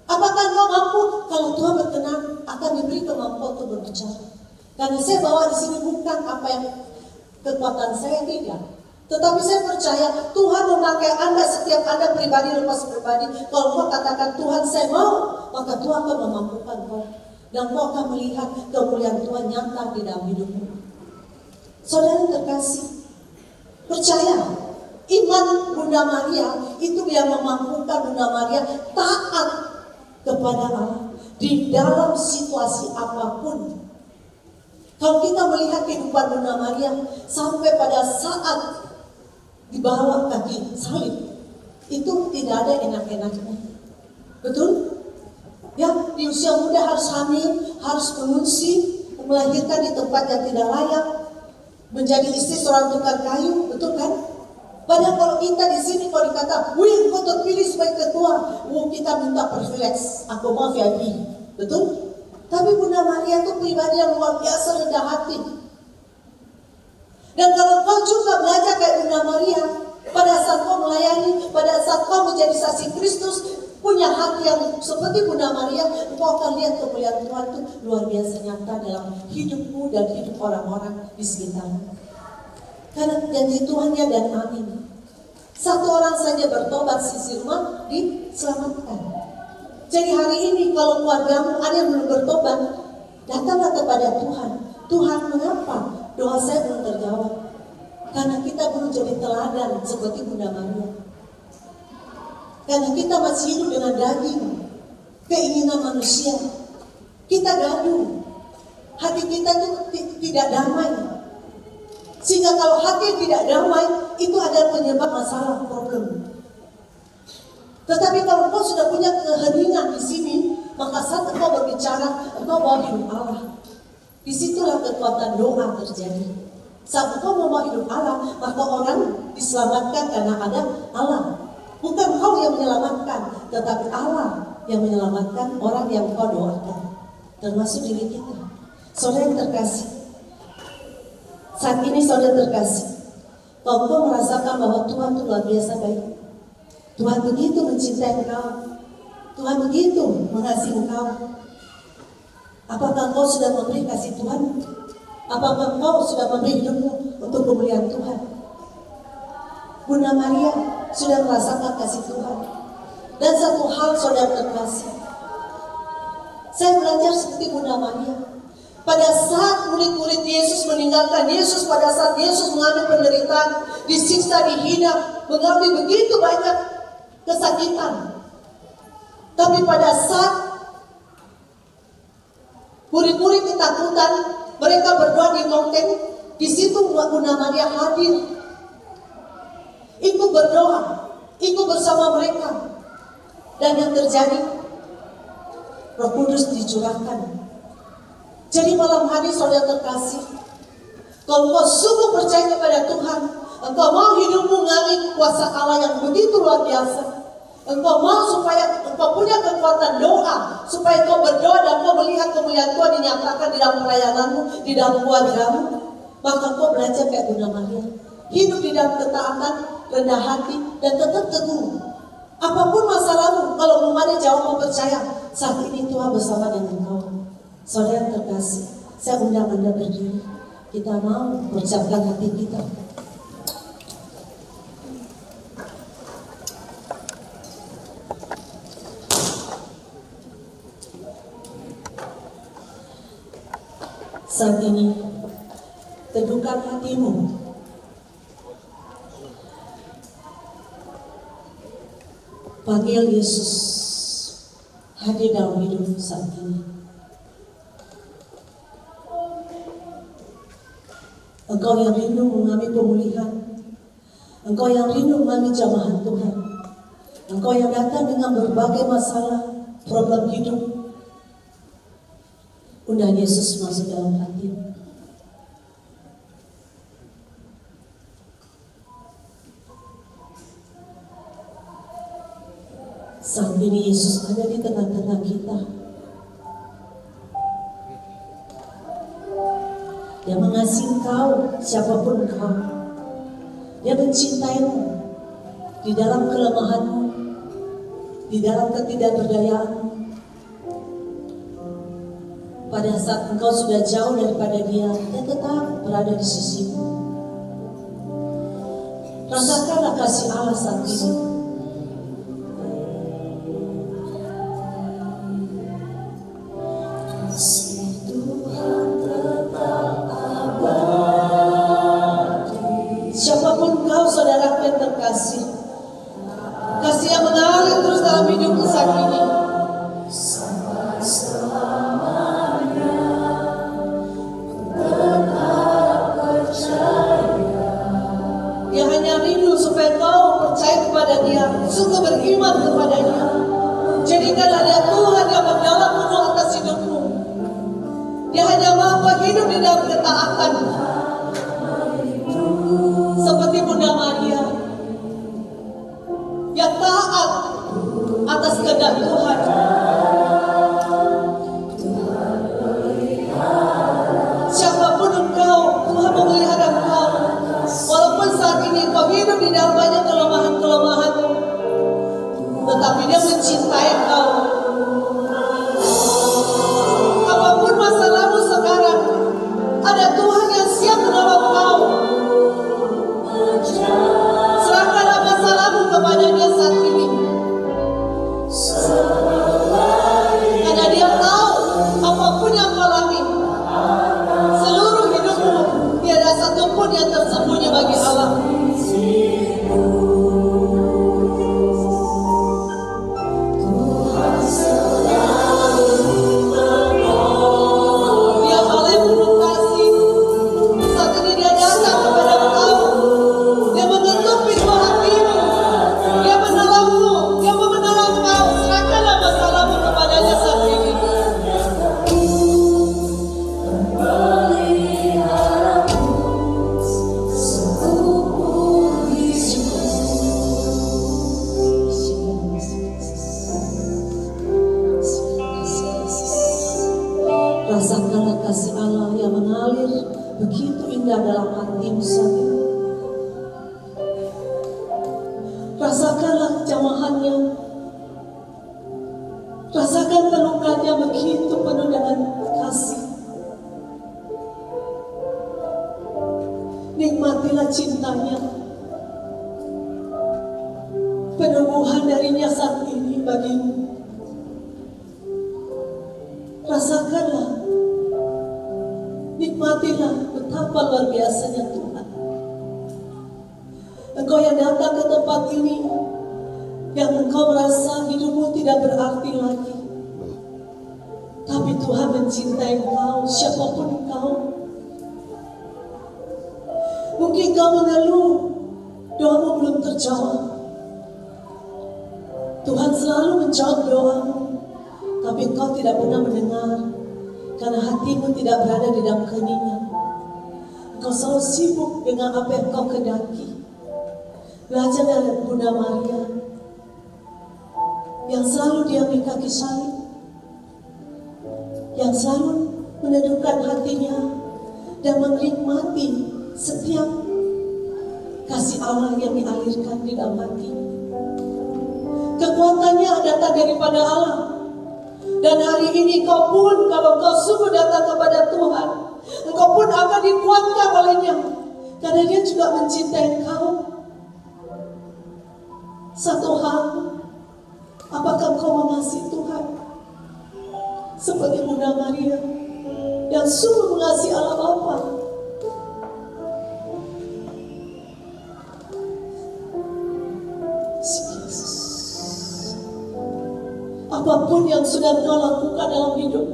Apakah engkau mampu? Kalau Tuhan berkenan, akan diberi kemampuan untuk berbicara. Karena saya bawa di sini bukan apa yang kekuatan saya, tidak. Tetapi saya percaya Tuhan memakai Anda, setiap Anda pribadi lepas pribadi. Kalau kau katakan Tuhan saya mau, maka Tuhan akan memampukan kau. Dan kau akan melihat kemuliaan Tuhan nyata di dalam hidupmu. Saudara terkasih, percaya iman Bunda Maria itu yang memampukan Bunda Maria taat kepada Allah di dalam situasi apapun. Kalau kita melihat kehidupan Bunda Maria sampai pada saat di bawah kaki salib, itu tidak ada enak-enaknya. Betul? Ya, di usia muda harus hamil, harus mengungsi, melahirkan di tempat yang tidak layak, menjadi istri seorang tukang kayu, betul kan? Padahal kalau kita di sini kalau dikata, wih, kau terpilih sebagai ketua, kita minta privilege, aku mau VIP, betul? Tapi Bunda Maria itu pribadi yang luar biasa rendah hati. Dan kalau kau juga belajar kayak Bunda Maria, pada saat kau melayani, pada saat kau menjadi saksi Kristus, punya hati yang seperti Bunda Maria, kau akan lihat kemuliaan Tuhan itu luar biasa nyata dalam hidupmu dan hidup orang-orang di sekitarmu. Karena janji Tuhannya dan amin. Satu orang saja bertobat, sisi rumah diselamatkan. Jadi hari ini kalau keluargamu ada yang belum bertobat, datanglah kepada Tuhan. Tuhan, mengapa doa saya belum terjawab? Karena kita belum jadi teladan seperti Bunda Maria. Karena kita masih hidup dengan daging, keinginan manusia. Kita gaduh. Hati kita itu tidak damai. Sehingga kalau hati tidak damai, itu adalah penyebab masalah, problem. Tetapi kalau engkau sudah punya keheningan di sini, maka saat engkau berbicara, engkau bawa hidup Allah. Disitulah kekuatan doa terjadi. Saat engkau membawa hidup Allah, maka orang diselamatkan karena ada Allah. Bukan engkau yang menyelamatkan, tetapi Allah yang menyelamatkan orang yang engkau doakan. Termasuk diri kita. Saudara yang terkasih, saat ini saudara terkasih, kalau engkau merasakan bahwa Tuhan itu luar biasa baik, Tuhan begitu mencintai engkau, Tuhan begitu mengasihi engkau, apakah engkau sudah memberi kasih Tuhan? Apakah engkau sudah memberi hidupmu untuk kemuliaan Tuhan? Bunda Maria sudah merasakan kasih Tuhan. Dan satu hal saudara terkasih, saya belajar seperti Bunda Maria. Pada saat murid-murid Yesus meninggalkan Yesus, pada saat Yesus mengambil penderitaan, disiksa, dihina, mengambil begitu banyak kesakitan. Tapi pada saat murid-murid ketakutan, mereka berdoa di mountain, di situ Bunda Maria hadir. Ikut berdoa, ikut bersama mereka. Dan yang terjadi, Roh Kudus dicurahkan. Jadi malam hari saudara terkasih, kalau engkau sungguh percaya kepada Tuhan, engkau mau hidupmu mengalami kuasa Allah yang begitu luar biasa, engkau mau supaya engkau punya kekuatan doa, supaya engkau berdoa dan engkau melihat kemuliaan Tuhan dinyatakan di dalam pelayananmu, di dalam keluargamu, maka engkau belajar kayak Bunda Maria, hidup di dalam ketaatan, rendah hati, dan tetap teguh. Apapun masalahmu, kalau belum ada jawaban, percaya saat ini Tuhan bersama dengan engkau. Saudara terkasih, saya undang Anda berdiri. Kita mau persiapkan hati kita. Saat ini, teduhkan hatimu. Panggil Yesus hadir dalam hidup saat ini. Engkau yang rindu mengalami pemulihan, engkau yang rindu mengalami jamahan Tuhan, engkau yang datang dengan berbagai masalah, problem hidup. Undang Yesus masuk dalam hatimu. Saat ini Yesus ada di tengah-tengah kita. Dia mengasihi engkau, siapapun engkau. Dia mencintaimu di dalam kelemahanmu, di dalam ketidakberdayaanmu. Pada saat engkau sudah jauh daripada Dia, Dia tetap berada di sisimu. Rasakanlah kasih Allah saat ini. Siapapun kau, saudaraku yang terkasih, kasih yang mengalir terus dalam hidupku saat ini. Dia hanya rindu supaya kau percaya kepada Dia, sungguh beriman kepada Dia. Jadikanlah Dia Tuhan yang menjawab penuh atas hidupmu. Dia hanya mampu hidup di dalam ketaatan, seperti Bunda Maria yang taat atas kehendak Tuhan. Siapapun engkau, Tuhan memelihara engkau. Walaupun saat ini kau hidup di dalam banyak kelemahan-kelemahan, tetapi Dia mencintai engkau. Apapun masalahmu sekarang, ada Tuhan yang siap menolong kau. Serahkanlah masalahmu kepada-Nya saat ini. Karena Dia tahu apapun yang kau alami, seluruh hidupmu, tiada satupun yang tersembunyi bagi Allah. Dia Allah yang penuh kasih. Saat ini Dia datang kepada engkau. Dia mengetuk pintu hatimu. Dia menolongmu. Dia mau menolong kau. Serahkanlah masalahmu kepada-Nya saat ini. Rasakanlah kasih Allah yang mengalir begitu indah dalam hatimu saat ini. Rasakanlah jamahannya. Rasakan pelukannya begitu penuh dengan kasih. Nikmatilah cintanya. Peneguhan darinya saat ini bagimu. Rasakanlah, nikmatilah betapa luar biasanya Tuhan. Engkau yang datang ke tempat ini, yang engkau merasa hidupmu tidak berarti lagi, tapi Tuhan mencintai engkau, siapapun engkau. Mungkin kau mengeluh, doamu belum terjawab. Tuhan selalu menjawab doamu, tapi engkau tidak pernah mendengar, karena hatimu tidak berada di dalam keheningan. Engkau selalu sibuk dengan apa yang engkau kehendaki. Belajar dari Bunda Maria yang selalu diam di kaki salib, yang selalu menundukkan hatinya dan menikmati setiap kasih Allah yang dialirkan di dalam hati. Kekuatannya datang daripada Allah. Dan hari ini kau pun, kalau kau sungguh datang kepada Tuhan, engkau pun akan dikuatkan oleh-Nya, karena Dia juga mencintai kau. Satu hal, apakah kau mengasihi Tuhan seperti Bunda Maria yang dan sungguh mengasihi Allah Bapa. Yesus, apapun yang sudah Engkau lakukan dalam hidup,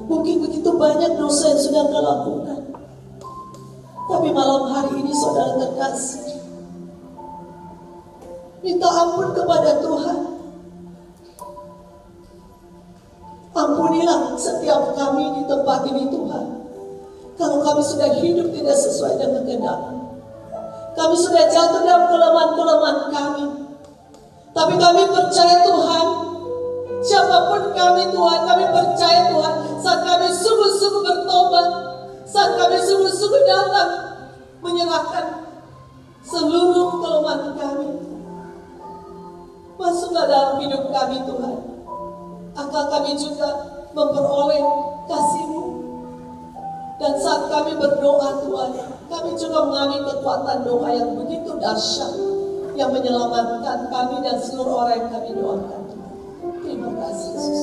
mungkin begitu banyak dosa yang sudah Engkau lakukan, tapi malam hari ini saudara terkasih, minta ampun kepada Tuhan. Ampunilah setiap kami di tempat ini Tuhan, kalau kami sudah hidup tidak sesuai dengan kehendak-Mu. Kami sudah jatuh dalam kelemahan-kelemahan kami, tapi kami percaya Tuhan, siapapun kami Tuhan, kami percaya Tuhan, saat kami sungguh-sungguh bertobat, saat kami sungguh-sungguh datang menyerahkan seluruh kelemahan kami, masuklah dalam hidup kami Tuhan, akan kami juga memperoleh kasih-Mu. Dan saat kami berdoa Tuhan, kami juga mengalami kekuatan doa yang begitu dahsyat, yang menyelamatkan kami dan seluruh orang yang kami doakan Tuhan. Terima kasih Yesus.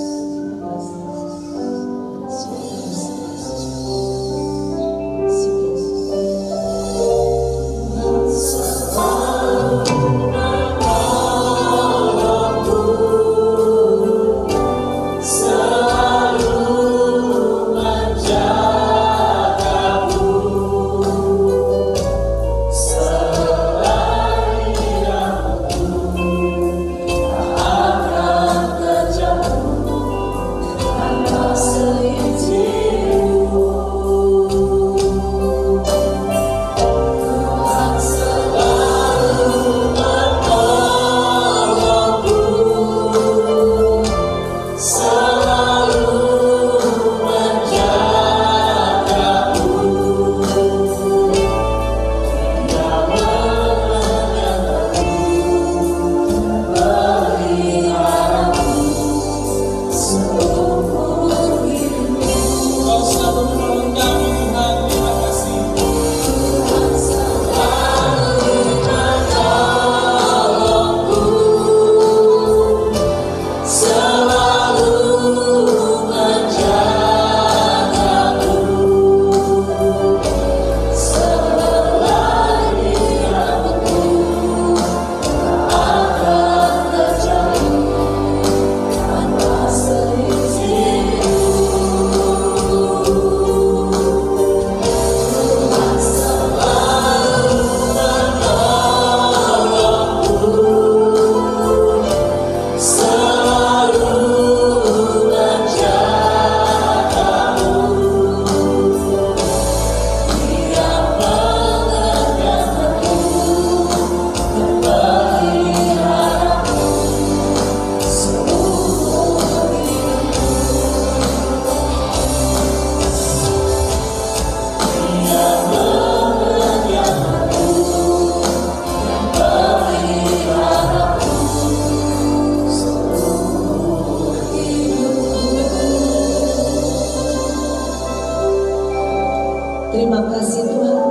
Terima kasih Tuhan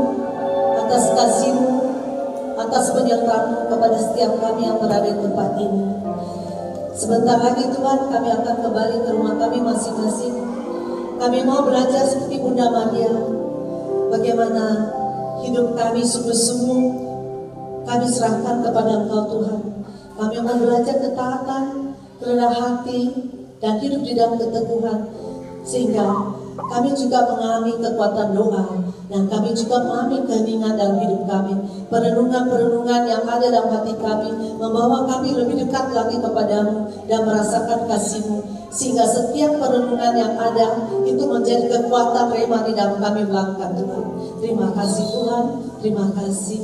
atas kasih-Mu, atas penyertaan-Mu kepada setiap kami yang berada di tempat ini. Sebentar lagi Tuhan kami akan kembali ke rumah kami masing-masing. Kami mau belajar seperti Bunda Maria, bagaimana hidup kami sungguh-sungguh kami serahkan kepada Engkau Tuhan. Kami mau belajar ketaatan, kerendahan hati, dan hidup di dalam keteguhan, sehingga kami juga mengalami kekuatan doa, dan kami juga mengalami keheningan dalam hidup kami. Perenungan-perenungan yang ada dalam hati kami membawa kami lebih dekat lagi kepadamu dan merasakan kasih-Mu, sehingga setiap perenungan yang ada itu menjadi kekuatan rema di dalam kami melangkah Tuhan. Terima kasih Tuhan, terima kasih.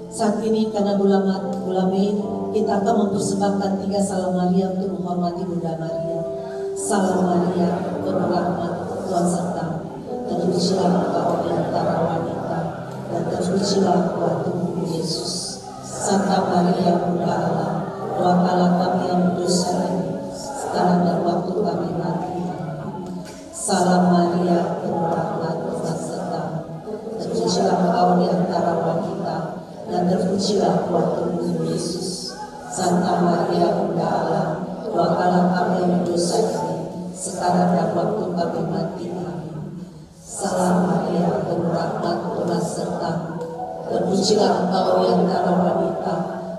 Saat ini karena bulan Mei, kita akan mempersembahkan 3 Salam Maria untuk menghormati Bunda Maria. Salam Maria, penuh rahmat, Tuhan sertamu, terpujilah Engkau di antara wanita, dan terpujilah buah tubuhmu Yesus. Santa Maria Bunda Allah, doakanlah kami yang berdosa ini, sekarang dan waktu kami mati. Salam Maria, penuh rahmat, Tuhan sertamu, terpujilah Engkau di antara wanita, dan terpujilah buah tubuhmu Yesus. Santa Maria Bunda Allah, doakanlah kami yang berdosa ini, sekarang dan waktu kami mati. bersama serta. Terpujilah Engkau di antara wanita,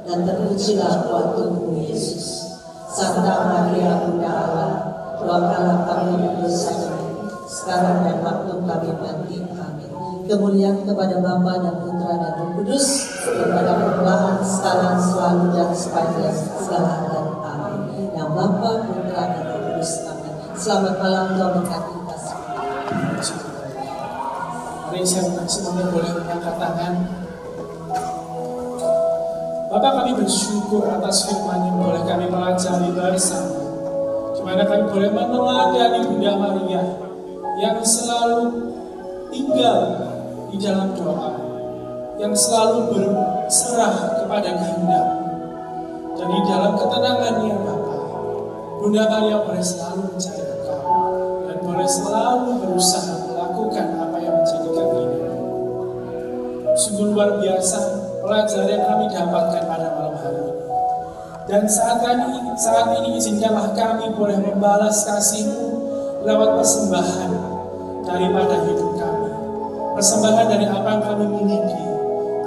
dan terpujilah buah tubuhmu Yesus. Santa Maria Bunda Allah, doakanlah kami berdosa ini, sekarang dan waktu kami mati. Amin. Kemuliaan kepada Bapa dan Putra dan Roh Kudus, kepada permulaan, sekarang, selalu, dan sepanjang segala abad. Amin. Yang Bapa, Putra, dan Roh Kudus. Amin. Selamat malam, Tuhan berkati kita semua. Mari saya semuanya boleh mengangkat tangan. Bapak, kami bersyukur atas firman yang boleh kami pelajari bersama, di mana kami boleh meneladani Bunda Maria yang selalu tinggal di dalam doa, yang selalu berserah kepada kehendak. Dan di dalam ketenangannya Bapak, Bunda Maria boleh selalu mencari Engkau dan boleh selalu berusaha melakukan apa yang menjadi keinginan. Sungguh luar biasa pelajaran yang kami dapatkan pada malam hari ini. Dan saat ini izinkanlah kami boleh membalas kasih-Mu lewat persembahan daripada hidup kami. Persembahan dari apa yang kami miliki,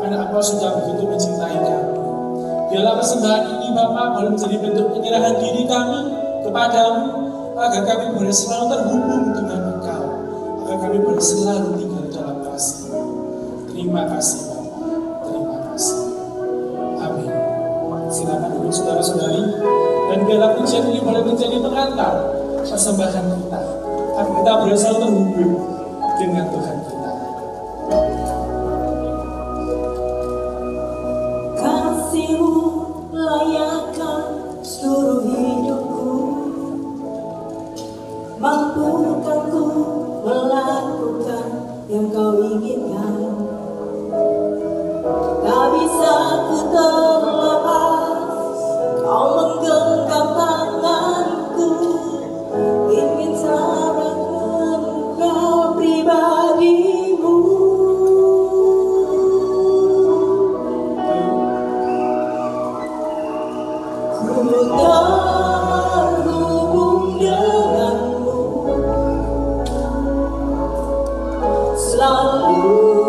karena Engkau sudah begitu mencintai kami. Biarlah persembahan ini Bapa boleh menjadi bentuk penyerahan diri kami kepadamu, agar kami boleh selalu terhubung dengan Engkau, agar kami boleh selalu tinggal dalam kasih. Terima kasih Bapa, terima kasih. Amin. Silakan duduk saudara-saudari, dan biarlah pujian ini boleh menjadi pengantar persembahan kita, agar kita boleh selalu terhubung dengan Tuhan kita. Kasih-Mu layakkan seluruh hidupku, mampukan ku melakukan yang Kau inginkan. Tak bisa ku terlepas, Kau menggenggam tanganku, ingin serahkan Kau pribadi-Mu. Ku terhubung denganmu, selalu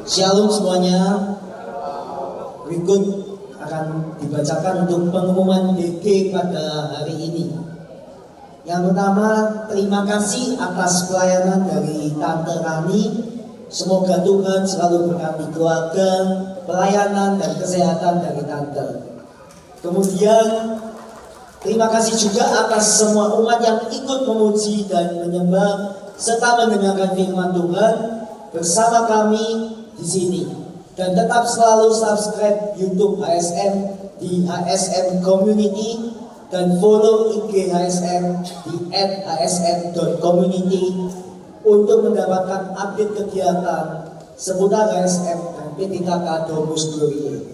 Shalom semuanya. Berikut akan dibacakan untuk pengumuman DG pada hari ini. Yang pertama, terima kasih atas pelayanan dari Tante Rani. Semoga Tuhan selalu berkati keluarga, pelayanan dan kesehatan dari Tante. Kemudian, terima kasih juga atas semua umat yang ikut memuji dan menyembah serta mendengarkan firman Tuhan bersama kami di sini. Dan tetap selalu subscribe YouTube HSM di HSM Community dan follow IG HSM di @hsm.community untuk mendapatkan update kegiatan seputar HSM dan PTKK Domus Glory.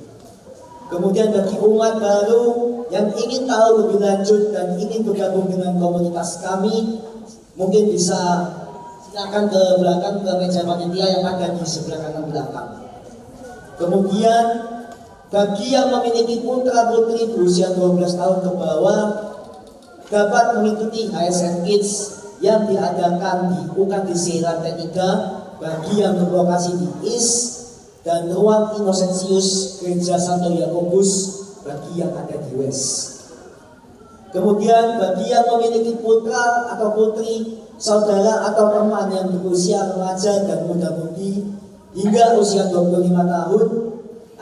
Kemudian bagi umat baru yang ingin tahu lebih lanjut dan ingin bergabung dengan komunitas kami, mungkin bisa silakan ke belakang ke meja panitia yang ada di sebelah kanan belakang. Kemudian bagi yang memiliki putra putri berusia 12 tahun ke bawah dapat mengikuti HSM Kids yang diadakan di UKDC lantai 3 bagi yang berlokasi di East dan ruang Innocentius Gereja Santo Yakobus bagi yang ada di West. Kemudian bagi yang memiliki putra atau putri, saudara atau teman yang berusia remaja dan muda-mudi hingga usia 25 tahun,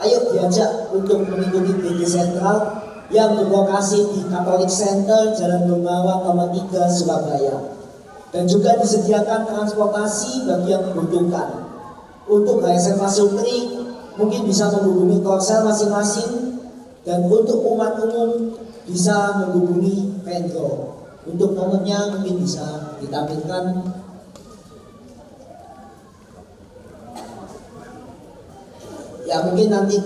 ayo diajak untuk mengikuti DG Sentral yang berlokasi di Catholic Center Jalan Bengawan nomor 3 Surabaya. Dan juga disediakan transportasi bagi yang membutuhkan. Untuk HSM Pasutri mungkin bisa menghubungi korsel masing-masing, dan untuk umat umum bisa menghubungi Vendro. Untuk nomornya mungkin bisa ditampilkan. Ya mungkin nanti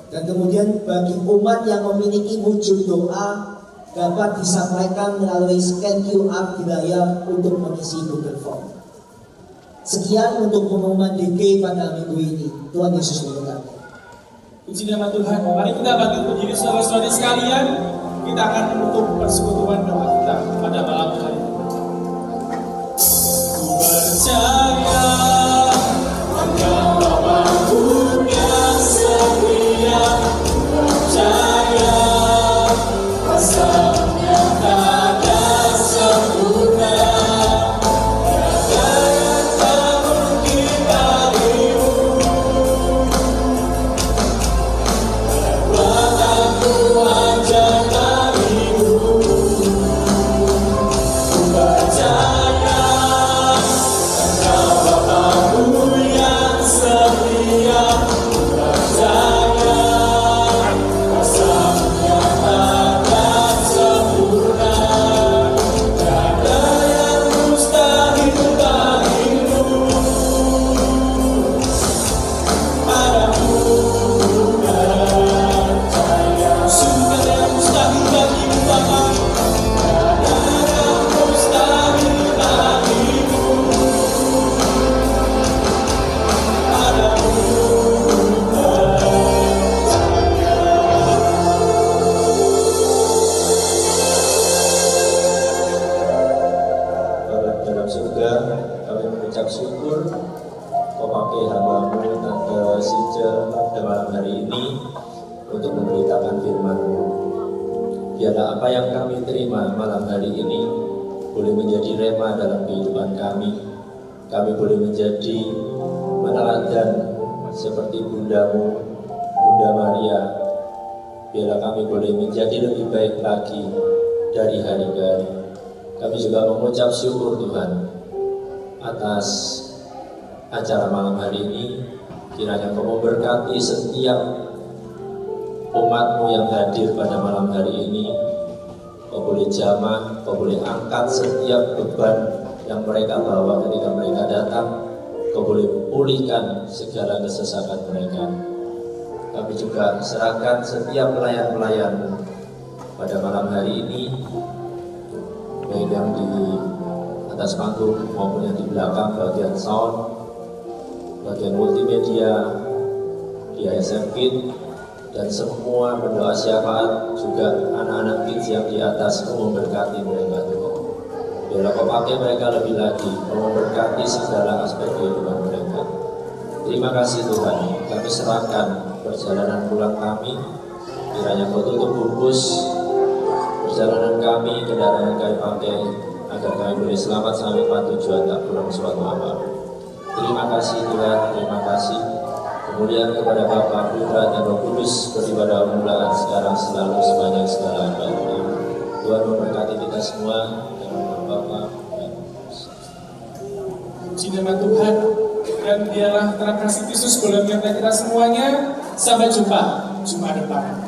dan kemudian bagi umat yang memiliki wujud doa dapat disampaikan melalui scan QR di layar untuk mengisi Google Form. Sekian untuk pengumuman DG pada minggu ini. Tuhan Yesus memberkati. Puji nama Tuhan. Mari kita bangkit berdiri saudara-saudari sekalian. Kita akan menutup persekutuan doa kita pada malam hari ini. Ku percaya Engkau Bapa-Ku yang setia, ku percaya kuasa-Nya takkan sempurna. Tiada yang tak mungkin bagimu. Perbuatanku ajar darimu. Ku percaya Engkau Bapa-Ku yang setia, ku percaya kuasa-Nya takkan sempurna. Tiada yang mustahil bagimu. Padamu percaya, sungguh tiada yang mustahil bagimu Bapa. Tiada yang mustahil bagimu. Padamu Bapa dalam surga, kami mengucap syukur Kau pakai hamba-Mu Tante Sije pada malam hari ini untuk memberitakan firman-Mu. Biarlah apa yang kami terima malam hari ini boleh menjadi rema dalam kehidupan kami. Kami boleh menjadi meneladan seperti Bunda-Mu, Bunda Maria. Biarlah kami boleh menjadi lebih baik lagi dari hari ke hari. Kami juga mengucap syukur Tuhan atas acara malam hari ini. Kiranya Kau memberkati setiap umat-Mu yang hadir pada malam hari ini. Kau boleh jamah, Kau boleh angkat setiap beban yang mereka bawa ketika mereka datang. Kau boleh pulihkan segala kesesakan mereka. Kami juga serahkan setiap pelayan-pelayan pada malam hari ini, baik yang di atas panggung maupun yang di belakang, bagian sound, bagian multimedia, di HSM Kids, dan semua pendoa syafaat, juga anak-anak kids yang di atas. Kau memberkati mereka Tuhan. Biarlah Kau pakai mereka lebih lagi, Kau memberkati segala aspek kehidupan mereka. Terima kasih Tuhan, kami serahkan perjalanan pulang kami, kiranya Kau tutup bungkus perjalanan kami, kendaraan yang kami pakai, agar kami boleh selamat sampai pada tujuan tak pulang suatu awal. Terima kasih Tuhan, terima kasih. Kemudian kepada Bapa, Putra, dan Roh Kudus, beribadah permulaan sekarang selalu sepanjang segala abad. Tuhan memberkati kita semua, dan Bapa. Puji nama Tuhan, dan biarlah terang kasih Kristus boleh menyertai kita semuanya. Sampai jumpa Jumat depan.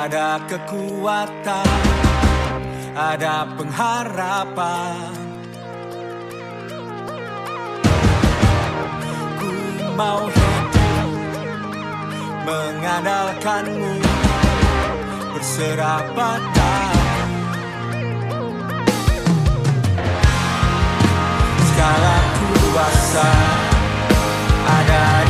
ada kekuatan, ada pengharapan. Ku mau hidup mengandalkanmu, berserah padamu. Segala kuasa ada